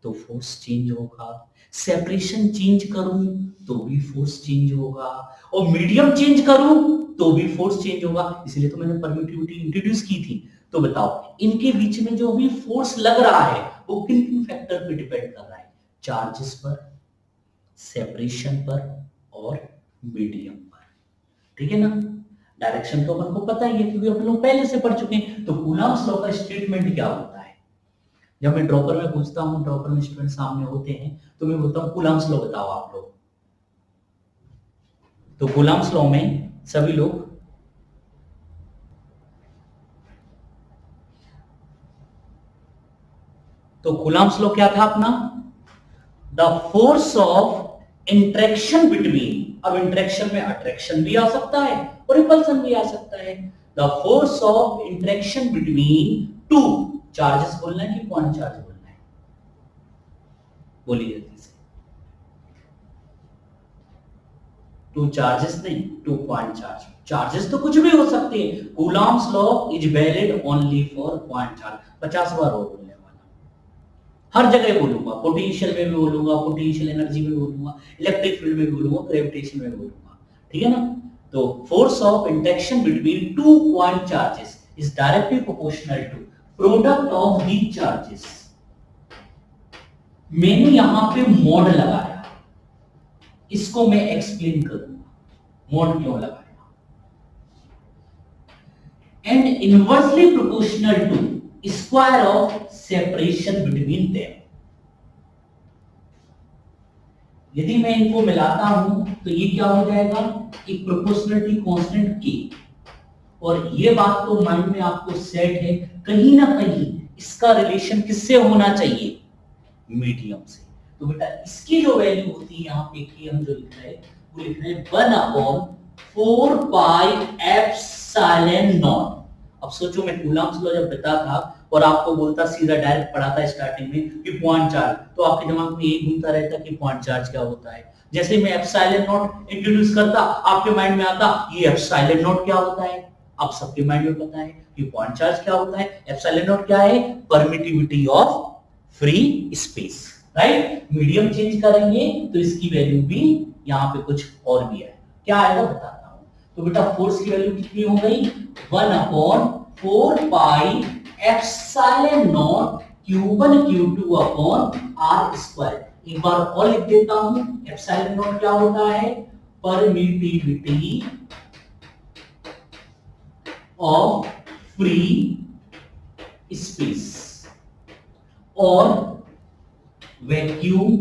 तो फोर्स चेंज होगा, सेपरेशन चेंज करूं तो भी फोर्स चेंज होगा, और मीडियम चेंज करूं तो भी फोर्स चेंज होगा। इसलिए तो मैंने परमिटिविटी इंट्रोड्यूस की थी। तो बताओ, इनके बीच में जो भी फोर्स लग रहा है वो किन किन फैक्टर पे डिपेंड कर रहा है? चार्जेस पर, सेपरेशन पर और मीडियम पर। ठीक है ना? डायरेक्शन तो अपन को पता ही है क्योंकि अपन लोग पहले से पढ़ चुके हैं। तो कूलम्ब्स लॉ का स्टेटमेंट क्या होता है? जब मैं ड्रॉपर में पूछता हूं, ड्रॉपर में स्टूडेंट सामने होते हैं, तो मैं बोलता हूं कूलम्ब्स लॉ बताओ आप लोग। तो कूलम्ब्स लॉ में सभी लोग तो कूलम्ब्स लॉ क्या था अपना? The force of interaction between, अब इंटरेक्शन में अट्रैक्शन भी आ सकता है और रिपल्सन भी आ सकता है। The force of interaction between two charges बोलना है कि पॉइंट चार्ज बोलना है? बोलिए जल्दी से। टू चार्जेस नहीं, टू पॉइंट चार्ज। चार्जेस तो कुछ भी हो सकते हैं। Coulomb's law is valid only for point charge. 50 बार और बोलने वाला, हर जगह बोलूंगा, पोटेंशियल में भी बोलूंगा, पोटेंशियल एनर्जी में बोलूंगा, इलेक्ट्रिक फील्ड में भी बोलूंगा, ग्रेविटेशन में बोलूंगा। ठीक है ना? तो force of interaction between two point charges is directly proportional to product of the charges. मैंने यहां पे मोड लगाया, इसको मैं एक्सप्लेन करूंगा मोड क्यों लगाया। And inversely proportional to square of separation between them. यदि मैं इनको मिलाता हूं तो ये क्या हो जाएगा? एक प्रोपोर्शनलिटी कांस्टेंट के, और ये बात तो माइंड में आपको सेट है, कहीं ना कहीं इसका रिलेशन किससे होना चाहिए? मीडियम से। तो बेटा इसकी जो वैल्यू होती है यहाँ पे की हम जो लिख रहे हैं वो लिख रहे हैं 1/4 पाई एप्सिलॉन नॉट। अब सोचो, मैं कूलम्ब्स लॉ जब बता था और आपको बोलता, सीधा डायरेक्ट पढ़ा था स्टार्टिंग में कि पॉइंट चार्ज, तो आपके दिमाग में यही घूमता रहता कि पॉइंट चार्ज क्या होता है। जैसे मैं एप्सिलॉन नॉट इंट्रोड्यूस करता, आपके माइंड में आता ये एप्सिलॉन नॉट क्या होता है। आप सबके माइंड में पता है कि पॉइंट चार्ज क्या होता है। एप्सिलॉन नॉट क्या है? Permittivity of free space, right? Medium change करेंगे तो इसकी वैल्यू भी यहाँ पे कुछ और भी है। क्या आएगा बताता हूं। तो बेटा फोर्स की वैल्यू कितनी हो गई? 1/4 pi epsilon not Q1 Q2 upon R square. एक बार और लिख देता हूं, एप्सिलॉन नॉट क्या होता है? परमिटिविटी ऑफ फ्री स्पेस और वैक्यूम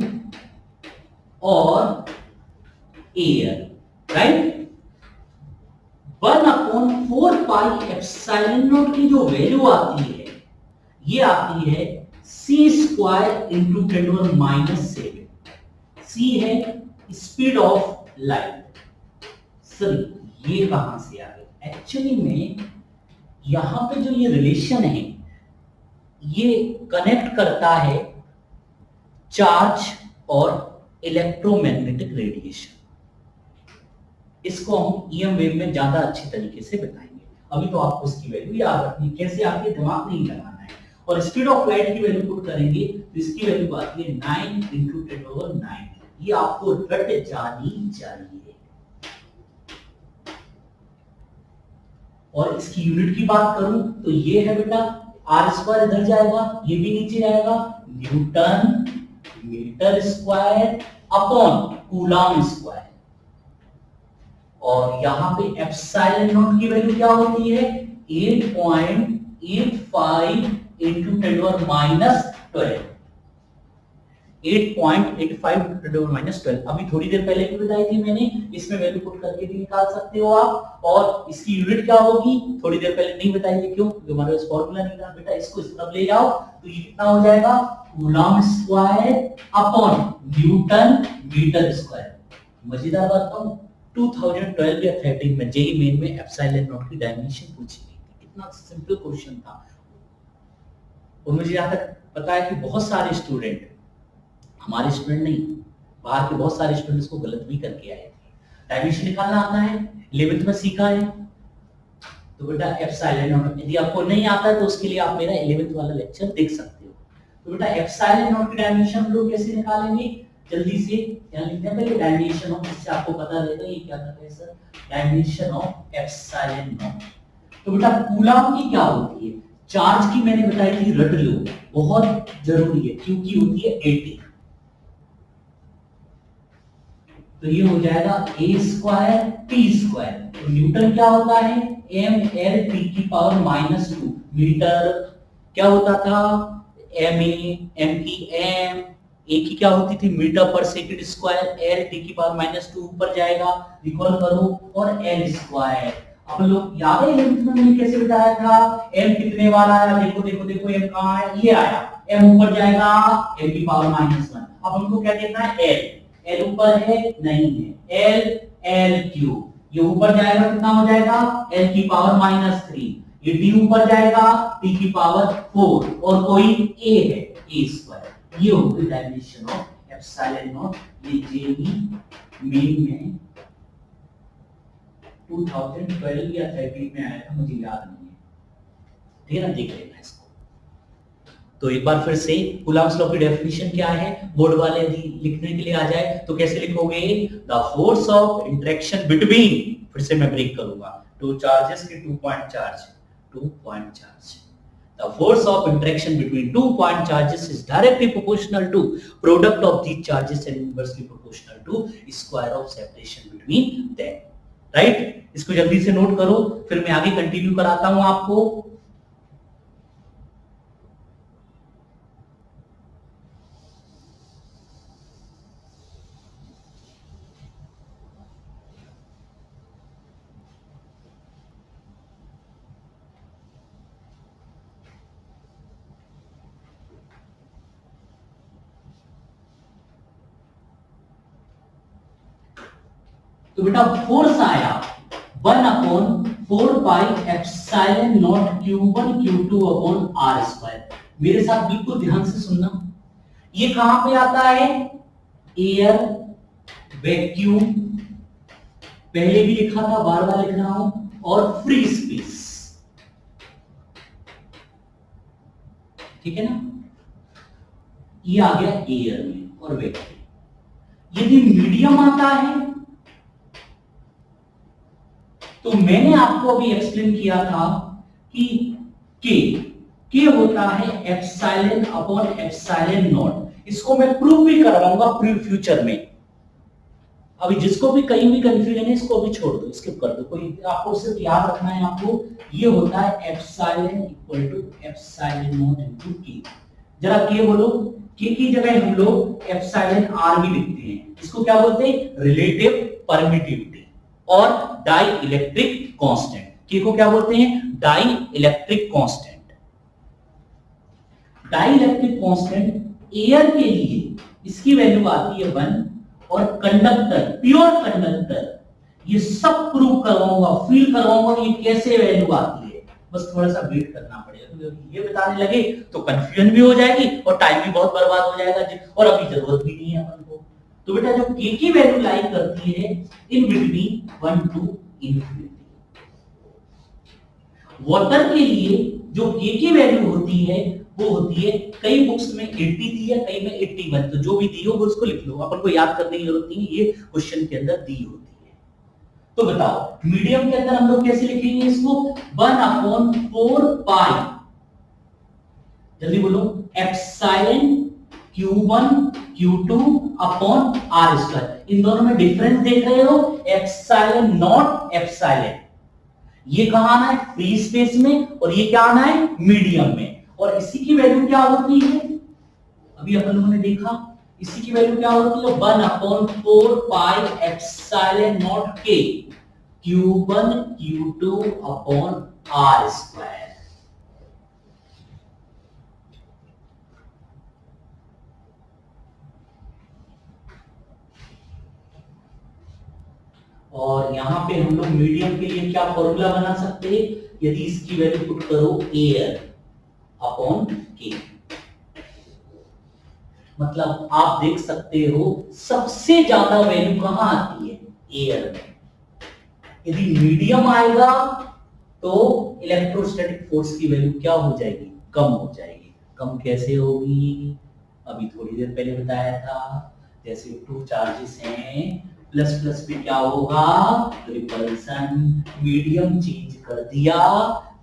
और air, right? 1/4 pi epsilon naught की जो वैल्यू आती है, ये आती है c स्क्वायर इंटू 10⁻⁷। c है स्पीड ऑफ लाइट। सर ये कहां से आ गई? एक्चुअली में यहां पे जो ये रिलेशन है ये कनेक्ट करता है चार्ज और इलेक्ट्रोमैग्नेटिक रेडिएशन। इसको हम ईएम वेव में ज्यादा अच्छी तरीके से बताएंगे। अभी तो आपको इसकी वैल्यू याद रखनी, कैसे आपके दिमाग नहीं लगाना है। और स्पीड ऑफ लाइट की वैल्यू पुट करेंगे तो इसकी वैल्यू आती है 9 × 10⁹। ये आपको रट जानी चाहिए। और इसकी यूनिट की बात करूं तो ये है बेटा आर स्क्वायर, इधर जाएगा, ये भी नीचे जाएगा, newton meter square upon coulomb square. और यहां पे एप्सिलॉन नॉट की वैल्यू क्या होती है? 8.85 × 10⁻12। 8.85 × 10⁻12। अभी थोड़ी देर पहले भी बताई थी मैंने, इसमें वैल्यू पुट करके भी निकाल सकते हो आप। और इसकी यूनिट क्या होगी थोड़ी देर पहले नहीं बताई थी, क्यों? क्योंकि हमारे पास फॉर्मूला नहीं था। बेटा इसको इस तरफ ले जाओ तो ये कितना हो जाएगा? Coulomb square upon newton meter square. मजेदार बात कहूं, 2012 या 13 में जेईई मेन में एप्सिलॉन नॉट की डायमेंशन पूछी गई थी। कितना सिंपल क्वेश्चन था। और मुझे यहाँ तक पता है कि बहुत सारे स्टूडेंट, हमारे स्टूडेंट नहीं, बाहर के बहुत सारे स्टूडेंट इसको गलत भी करके आए थे। डायमेंशन निकालना आता है, 11th में सीखा है, तो बेटा एप्सिलॉन नॉट, यदि आपको नहीं आता है तो उसके लिए आप मेरा 11th वाला लेक्चर देख सकते हो। तो बेटा एप्सिलॉन नॉट की डायमेंशन हम लोग कैसे निकालेंगे, जल्दी से यहाँ लिखते हैं पहले डायमेंशन ऑफ, इससे आपको पता रहेगा ये क्या कर रहे हैं sir, dimension of epsilon not. तो बेटा कूलम की क्या होती है, चार्ज की मैंने बताई थी, रट लो, बहुत जरूरी है, क्यू की होती है 80, तो ये हो जाएगा a स्क्वायर टी स्क्वायर। तो न्यूटन क्या होता है, एम एल टी की पावर -2 मीटर। क्या होता था, एम एम की एम, ए की क्या होती थी मीटर पर सेकंड स्क्वायर, एल टी की पावर -2 ऊपर जाएगा, रिकॉल करो, और एल स्क्वायर। अब लोग याद है 11th में मैंने कैसे बताया था, एम कितने बार आया, देखो देखो देखो, एम कहां है, ये आया, एम ऊपर जाएगा, एम की पावर -1। अब हमको क्या देखना है, एल, एल ऊपर है नहीं है, एल एल क्यू, ये ऊपर जाएगा कितना हो जाएगा, एल की पावर -3, ये डी ऊपर जाएगा, टी की पावर 4, और कोई ए है, ए स्क्वायर। ये होगी डायमेंशन ऑफ एप्सिलॉन नॉट। ये जेईई मेन में 2012 या 13 में आया था, मुझे याद नहीं है, ठीक है ना, देख लेना इसको। तो एक बार फिर से कूलम्ब्स लॉ की डेफिनेशन क्या है, बोर्ड वाले यदि लिखने के लिए आ जाए तो कैसे लिखोगे, the force of interaction between, फिर से मैं ब्रेक करूंगा, टू चार्जेस के 2 point charge, 2 point charge, the force of interaction between 2 point charges is directly proportional to product of these charges and inversely proportional to square of separation between them, right? इसको जल्दी से note करो, फिर मैं आगे continue कराता हूं आपको। तो बेटा फोर्स आया 1/4πε0q1q2/r²। मेरे साथ बिल्कुल ध्यान से सुनना, ये कहां पे आता है, एयर, वैक्यूम, पहले भी लिखा था, बार बार लिख रहा हूं, और फ्री स्पेस, ठीक है ना, ये आ गया एयर में और वैक्यूम। यदि मीडियम आता है, तो मैंने आपको अभी एक्सप्लेन किया था कि के के होता है एप्सिलॉन अपॉन एप्सिलॉन नॉट। इसको मैं प्रूव भी करवाऊंगा फ्यूचर में। अभी जिसको भी कहीं भी कंफ्यूजन है इसको भी छोड़ दो, स्किप कर दो, कोई आपको सिर्फ याद रखना है, आपको ये होता है epsilon equal to epsilon naught into K. जरा के बोलो, के की जगह हम लोग एप्सिलॉन आर भी लिखते हैं, इसको क्या बोलते हैं, रिलेटिव परमिटिविटी और डाई इलेक्ट्रिक कांस्टेंट। के को क्या बोलते हैं, dielectric constant. Dielectric constant air के लिए इसकी वैल्यू आती है 1, और कंडक्टर, प्योर कंडक्टर, ये सब प्रूव करवाऊंगा, फील करवाऊंगा ये कैसे वैल्यू आती है, बस थोड़ा सा वेट करना पड़ेगा, क्योंकि ये बताने लगे तो कंफ्यूजन भी हो जाएगी और टाइम भी बहुत बर्बाद हो जाएगा, और अभी जरूरत भी नहीं है अपन को। तो बेटा जो के की वैल्यू लाई करती है in between 1 to infinity. Water के लिए जो के की वैल्यू होती है वो होती है, कई बुक्स में 80 दी है, कई में 81, तो जो भी दी हो वो उसको लिख लो, अपन को याद करने की जरूरत नहीं है, ये क्वेश्चन के अंदर दी होती है। तो बताओ मीडियम के अंदर हम लोग कैसे लिखेंगे इसको, 1/4 पाई, जल्दी बोलो, epsilon Q1 Q2 upon R square. इन दोनों में डिफरेंस देख रहे हो, एप्सिलॉन नॉट एप्सिलॉन, ये कहां आना है, फ्री स्पेस में, और ये क्या आना है, मीडियम में। और इसी की वैल्यू क्या होती है, अभी अपन लोगों ने देखा, इसी की वैल्यू क्या होती है, 1/4 पाई एप्सिलॉन नॉट के Q1 Q2 upon R square. और यहां पे हम लोग मीडियम के लिए क्या फॉर्मूला बना सकते हैं, यदि इसकी वैल्यू पुट करो एयर अपॉन के, मतलब आप देख सकते हो सबसे ज्यादा वैल्यू कहां आती है, एयर में। यदि मीडियम आएगा तो इलेक्ट्रोस्टैटिक फोर्स की वैल्यू क्या हो जाएगी, कम हो जाएगी। कम कैसे होगी, अभी थोड़ी देर पहले बताया था, जैसे टू चार्जेस हैं, प्लस प्लस पे क्या होगा, रिपल्सन। मीडियम चेंज कर दिया,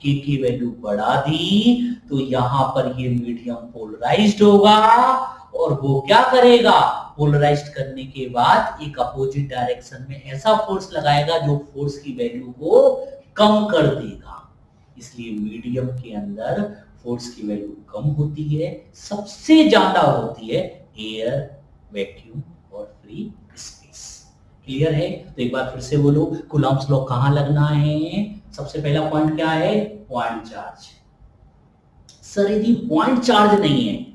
के की वैल्यू बढ़ा दी, तो यहां पर ये मीडियम पोलराइज्ड होगा, और वो क्या करेगा, पोलराइज्ड करने के बाद एक अपोजिट डायरेक्शन में ऐसा फोर्स लगाएगा जो फोर्स की वैल्यू को कम कर देगा। इसलिए मीडियम के अंदर फोर्स की वैल्यू कम होती है, सबसे ज्यादा होती है एयर, वैक्यूम और फ्री स्पेस। क्लियर है? तो एक बार फिर से बोलो, कूलम्ब्स लॉ कहां लगना है, सबसे पहला पॉइंट क्या है, पॉइंट चार्ज। सर यदि पॉइंट चार्ज नहीं है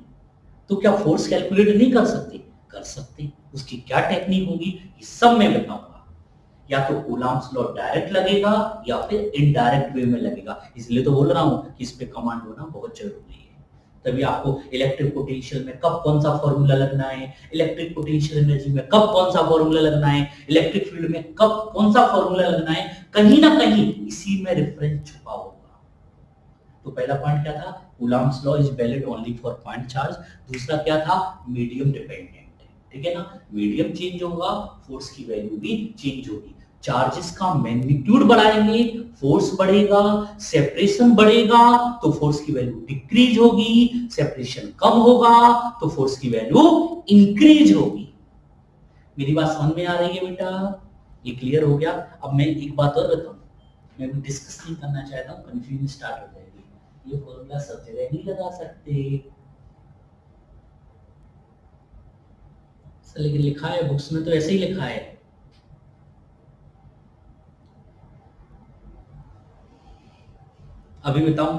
तो क्या फोर्स कैलकुलेट नहीं कर सकते, कर सकते। उसकी क्या टेक्निक होगी ये सब मैं बताऊंगा। या तो कूलम्ब्स लॉ डायरेक्ट लगेगा या फिर इनडायरेक्ट वे में लगेगा, इसलिए तो बोल रहा हूं कि इस पे कमांड होना बहुत जरूरी है। तभी आपको इलेक्ट्रिक पोटेंशियल में कब कौन सा फॉर्मूला लगना है, इलेक्ट्रिक पोटेंशियल एनर्जी में कब कौन सा फॉर्मूला लगना है, इलेक्ट्रिक फील्ड में कब कौन सा फॉर्मूला लगना है, कहीं ना कहीं इसी में रेफरेंस छुपा होगा। तो पहला पॉइंट क्या था, Coulomb's law is valid only for point charge. दूसरा क्या था, मीडियम डिपेंडेंट, ठीक है ना, मीडियम चेंज होगा, फोर्स की वैल्यू भी चेंज होगी। चार्जेस का मैग्नीट्यूड बढ़ाएंगे, फोर्स बढ़ेगा, सेपरेशन बढ़ेगा तो फोर्स की वैल्यू डिक्रीज होगी, सेपरेशन कम होगा तो फोर्स की वैल्यू इंक्रीज होगी। मेरी बात समझ में आ रही है बेटा, ये क्लियर हो गया। अब मैं एक बात और बताऊं, मैं डिस्कस नहीं करना चाहता हूं, कंफ्यूजन स्टार्ट हो जाएगी। ये फॉर्मूला सब जगह नहीं लगा सकते सर, लेकिन लिखा है बुक्स में तो ऐसे ही लिखा है। अभी बताऊं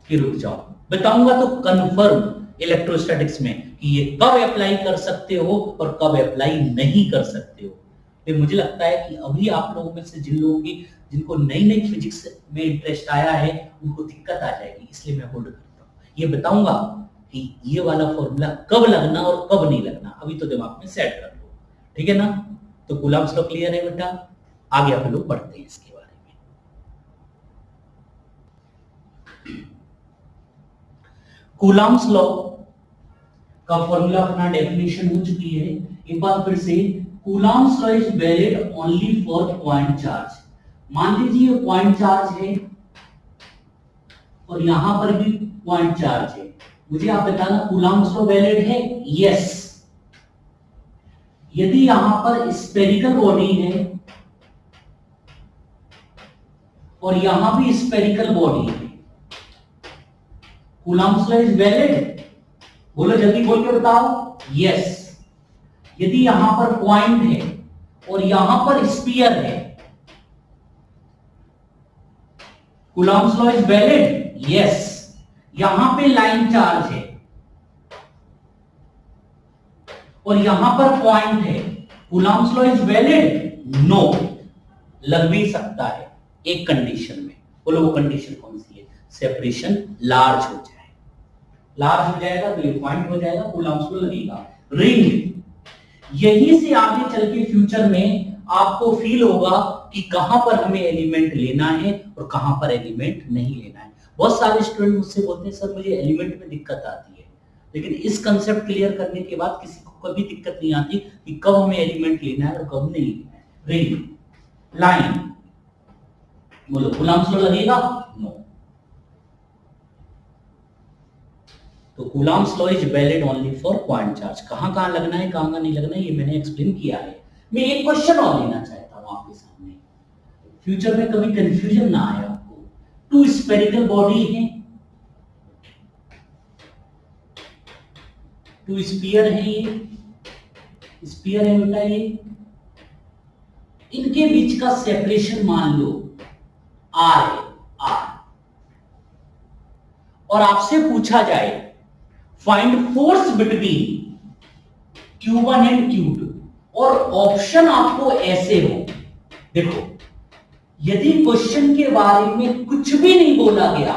कि रुक जाओ, बताऊंगा तो कंफर्म इलेक्ट्रोस्टैटिक्स में कि ये कब अप्लाई कर सकते हो और कब अप्लाई नहीं कर सकते हो। तो मुझे लगता है कि अभी आप लोगों में से जिन लोगों की, जिनको नई नई फिजिक्स में इंटरेस्ट आया है, उनको दिक्कत आ जाएगी, इसलिए मैं होल्ड करता हूं। ये बताऊंगा कि ये वाला फॉर्मूला कब लगना और कब नहीं लगना, अभी तो दिमाग में सेट कर लो, ठीक है ना। तो कूलम्ब्स लॉ क्लियर है बेटा, आगे आप लोग पढ़ते हैं इसके बारे में। कूलम्ब्स लॉ का फॉर्मूला अपना डेफिनेशन हो चुकी है, एक बार फिर से, Coulomb's law is valid only for point charge. मान लीजिए पॉइंट चार्ज है और यहां पर भी पॉइंट चार्ज है, मुझे आप बताना कूलम्ब्स लॉ वैलिड है, यस। यदि यहां पर स्फेरिकल बॉडी है और यहां भी स्फेरिकल बॉडी है, कूलम्ब्स लॉ इज वैलिड, बोलो जल्दी बोल के बताओ, यस। यदि यहां पर पॉइंट है और यहां पर स्फीयर है, Coulomb's law is valid, yes. यहां पे लाइन चार्ज है और यहां पर पॉइंट है, Coulomb's law is valid, no. लग भी सकता है एक कंडीशन में, बोलो वो कंडीशन कौन सी है, सेपरेशन लार्ज हो जाए, लार्ज हो जाएगा तो ये पॉइंट हो जाएगा, कूलम्ब्स लॉ लगेगा। रिंग, यहीं से आगे चल के फ्यूचर में आपको फील होगा कि कहां पर हमें एलिमेंट लेना है और कहां पर एलिमेंट नहीं लेना है। बहुत सारे स्टूडेंट मुझसे बोलते हैं सर मुझे एलिमेंट में दिक्कत आती है, लेकिन इस कंसेप्ट क्लियर करने के बाद किसी को कभी दिक्कत नहीं आती कि कब हमें एलिमेंट लेना है और कब नहीं लेना है। रिंग, लाइन, बोलो कूलम्ब्स लॉ लगेगा, नो। तो Coulomb's law is valid only for point charge. कहां कहां लगना है कहां कहां नहीं लगना है ये मैंने एक्सप्लेन किया है। मैं एक क्वेश्चन और लेना चाहता हूं आपके सामने, फ्यूचर में कभी कंफ्यूजन ना आए आपको। टू स्फेरिकल बॉडी है, टू स्फीयर है, ये स्फीयर है बेटा, ये इनके बीच का सेपरेशन मान लो आर है, आर, और आपसे पूछा जाए find force between Q1 and Q2 और ऑप्शन आपको ऐसे हो देखो, यदि क्वेश्चन के बारे में कुछ भी नहीं बोला गया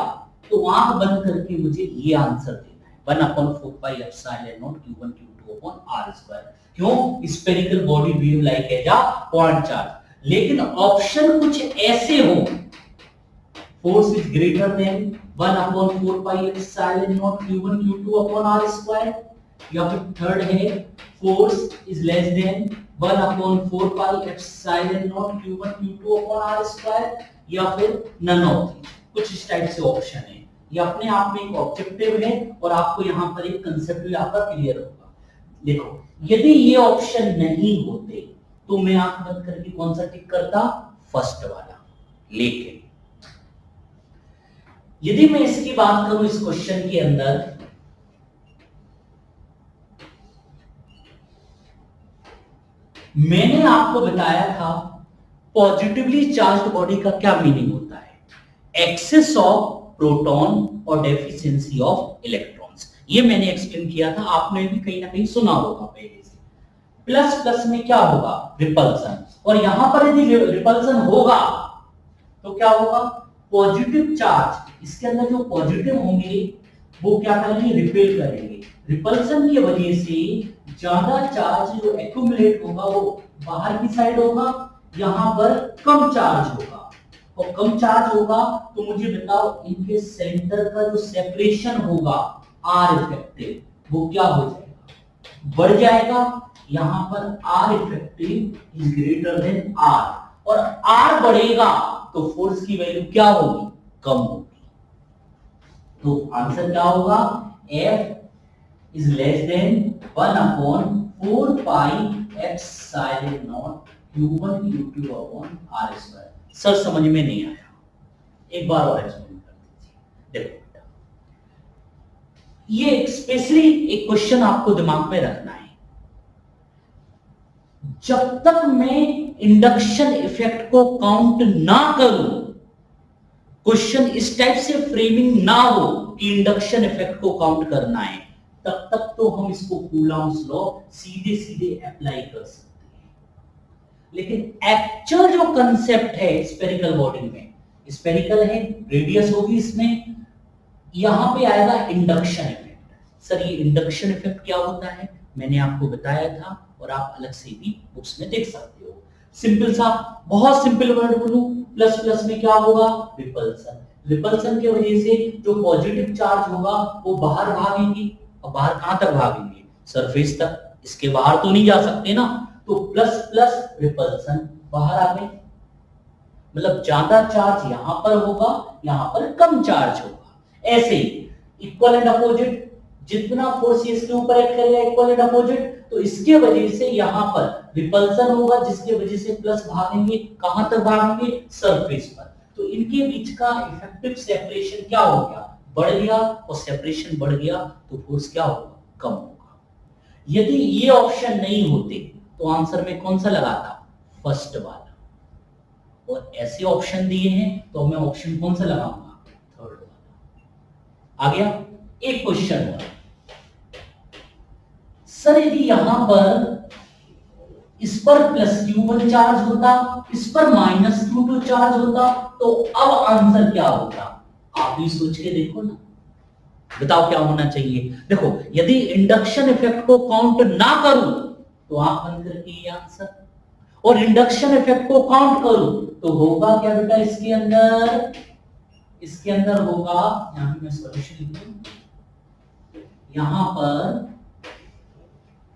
तो आंख बंद करके मुझे ये आंसर देना है, 1/4πε0 q1 q2 upon r square. क्यों? Spherical body behave like as a point charge. लेकिन ऑप्शन कुछ ऐसे हो, force is greater than 1/4πε0 q1 q2 upon r square, या फिर थर्ड है force is less than 1/4πε0 q1 q2 upon r square, या फिर नन ऑफ दीज। कुछ इस टाइप से ऑप्शन है। ये अपने आप में एक ऑब्जेक्टिव है और आपको यहां पर एक कंसेप्ट भी आपका क्लियर होगा। देखो, यदि ये ऑप्शन नहीं होते तो मैं आंख बंद करके कौन सा टिक करता? फर्स्ट वाला। लेकिन यदि मैं इसकी बात करूं, इस क्वेश्चन के अंदर मैंने आपको बताया था पॉजिटिवली चार्ज्ड बॉडी का क्या मीनिंग होता है, एक्सेस ऑफ प्रोटॉन और डेफिशिएंसी ऑफ इलेक्ट्रॉन्स। ये मैंने एक्सप्लेन किया था, आपने भी कहीं ना कहीं सुना होगा पहले से। प्लस प्लस में क्या होगा? रिपल्सन। और यहां पर यदि रिपल्सन होगा तो क्या होगा? पॉजिटिव चार्ज, इसके अंदर जो पॉजिटिव होंगे वो क्या करेंगे? रिपेल करेंगे। रिपल्सन की वजह से ज्यादा चार्ज जो एक्यूमुलेट होगा वो बाहर की साइड होगा, यहां पर कम चार्ज होगा। और कम चार्ज होगा तो मुझे बताओ, इनके सेंटर का जो सेपरेशन होगा आर इफेक्टिव, वो क्या हो जाएगा? बढ़ जाएगा। यहां पर R effective is greater than R, और आर बढ़ेगा तो फोर्स की वैल्यू क्या होगी? कम होगी। तो आंसर क्या होगा? F is less than 1/4πε0 q1 q2 upon r square. Sir समझ में नहीं आया, एक बार और एक्सप्लेन कर दीजिए। देखो बेटा, ये स्पेशली एक क्वेश्चन आपको दिमाग में रखना है। जब तक मैं इंडक्शन इफेक्ट को काउंट ना करूं, क्वेश्चन इस टाइप से फ्रेमिंग ना हो कि इंडक्शन इफेक्ट को काउंट करना है, तब तक तो हम इसको कूलॉम्स लॉ सीधे सीधे अप्लाई कर सकते हैं। लेकिन एक्चुअल जो कंसेप्ट है स्फेरिकल बॉडी में, स्फेरिकल है, रेडियस होगी इसमें, यहां पे आएगा इंडक्शन इफेक्ट। सर ये इंडक्शन इफेक्ट क्या होता है? मैंने आपको बताया था और आप अलग से भी बुक्स में देख सकते हो। सिंपल सा, बहुत सिंपल वर्ड बोलूं, प्लस प्लस में क्या होगा? रिपल्सन। रिपल्सन की वजह से जो पॉजिटिव चार्ज होगा वो बाहर भागेंगे, और बाहर कहां तक भागेंगे? सरफेस तक। इसके बाहर तो नहीं जा सकते ना, तो प्लस प्लस रिपल्सन बाहर आ गए। मतलब ज्यादा चार्ज यहां पर होगा, यहां पर कम चार्ज होगा। ऐसे ही इक्वल एंड अपोजिट, जितना फोर्स इसके ऊपर एक्ट करेगा इक्वल एंड अपोजिट, तो इसके वजह से यहां पर रिपल्सन होगा, जिसके वजह से प्लस भागेंगे। कहां तक भागेंगे? सरफेस पर। तो इनके बीच का इफेक्टिव सेपरेशन क्या हो गया? बढ़ गया। और सेपरेशन बढ़ गया तो फोर्स क्या होगा? कम होगा। यदि ये ऑप्शन नहीं होते तो आंसर में कौन सा लगाता? फर्स्ट वाला। और ऐसे ऑप्शन दिए हैं तो मैं ऑप्शन कौन सा लगाऊंगा? थर्ड वाला। आ गया? एक क्वेश्चन हुआ, सर यदि यहां पर इस पर प्लस q1 चार्ज होता, इस पर माइनस q2 चार्ज होता, तो अब आंसर क्या होता? आप भी सोच के देखो ना, बताओ क्या होना चाहिए। देखो, यदि इंडक्शन इफेक्ट को काउंट ना करूं तो आप बंद करके ये आंसर, और इंडक्शन इफेक्ट को काउंट करूं तो होगा क्या बेटा? इसके अंदर होगा, यहां पे मैं सॉल्यूशन लिख दूं, यहां पर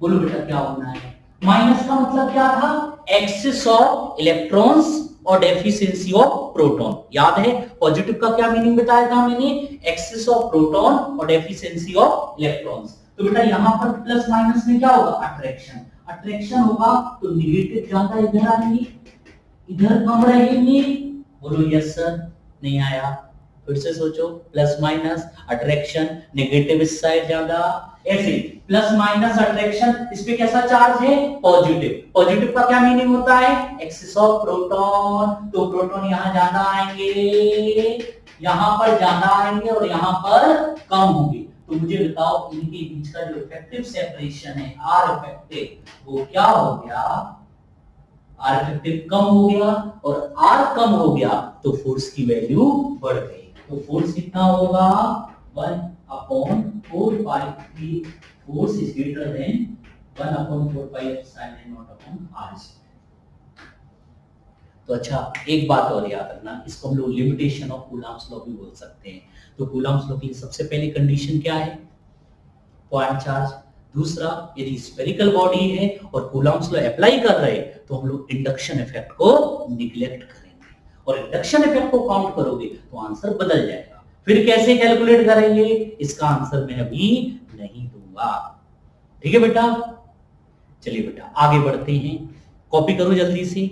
बोलो बेटा क्या होना है? माइनस का मतलब क्या था? एक्सेस ऑफ इलेक्ट्रॉन्स और डेफिशिएंसी ऑफ प्रोटॉन। याद है पॉजिटिव का क्या मीनिंग बताया था मैंने? एक्सेस ऑफ प्रोटॉन और डेफिशिएंसी ऑफ इलेक्ट्रॉन्स। तो बेटा यहां पर प्लस माइनस में क्या होगा? अट्रैक्शन। अट्रैक्शन होगा तो निगेटिव ज्यादा इधर आएंगे, इधर कम रहेंगे। बोलो यस सर। नहीं आया? फिर से सोचो, प्लस माइनस अट्रैक्शन, नेगेटिव इस साइड ज्यादा, ऐसे प्लस माइनस अट्रैक्शन, इस पे कैसा चार्ज है? पॉजिटिव। पॉजिटिव का क्या मीनिंग होता है? Excess of proton. तो प्रोटॉन यहां ज्यादा आएंगे, यहां पर ज्यादा आएंगे और यहां पर कम होंगे। तो मुझे बताओ इनके बीच का जो इफेक्टिव सेपरेशन है आर इफेक्टिव, वो क्या हो गया? आर इफेक्टिव कम हो गया और आर कम हो गया तो फोर्स की वैल्यू बढ़ गई। तो फोर्स कितना होगा 1/4 पाई की force is greater than 1/4 pi epsilon naught upon R. तो अच्छा एक बात और याद रखना, इसको हम लोग लिमिटेशन ऑफ कूलम्ब्स लॉ भी बोल सकते हैं। तो कूलम्ब्स लॉ की सबसे पहली कंडीशन क्या है, पॉइंट चार्ज। दूसरा, यदि स्फेरिकल बॉडी है और कूलम्ब्स लॉ अप्लाई कर रहे हैं तो हम लोग इंडक्शन इफेक्ट को निग्लेक्ट करेंगे, और इंडक्शन इफेक्ट को काउंट करोगे तो आंसर बदल जाएगा। फिर कैसे कैलकुलेट करेंगे इसका आंसर मैं अभी नहीं दूंगा। ठीक है बेटा, चलिए बेटा आगे बढ़ते हैं, कॉपी करो जल्दी से।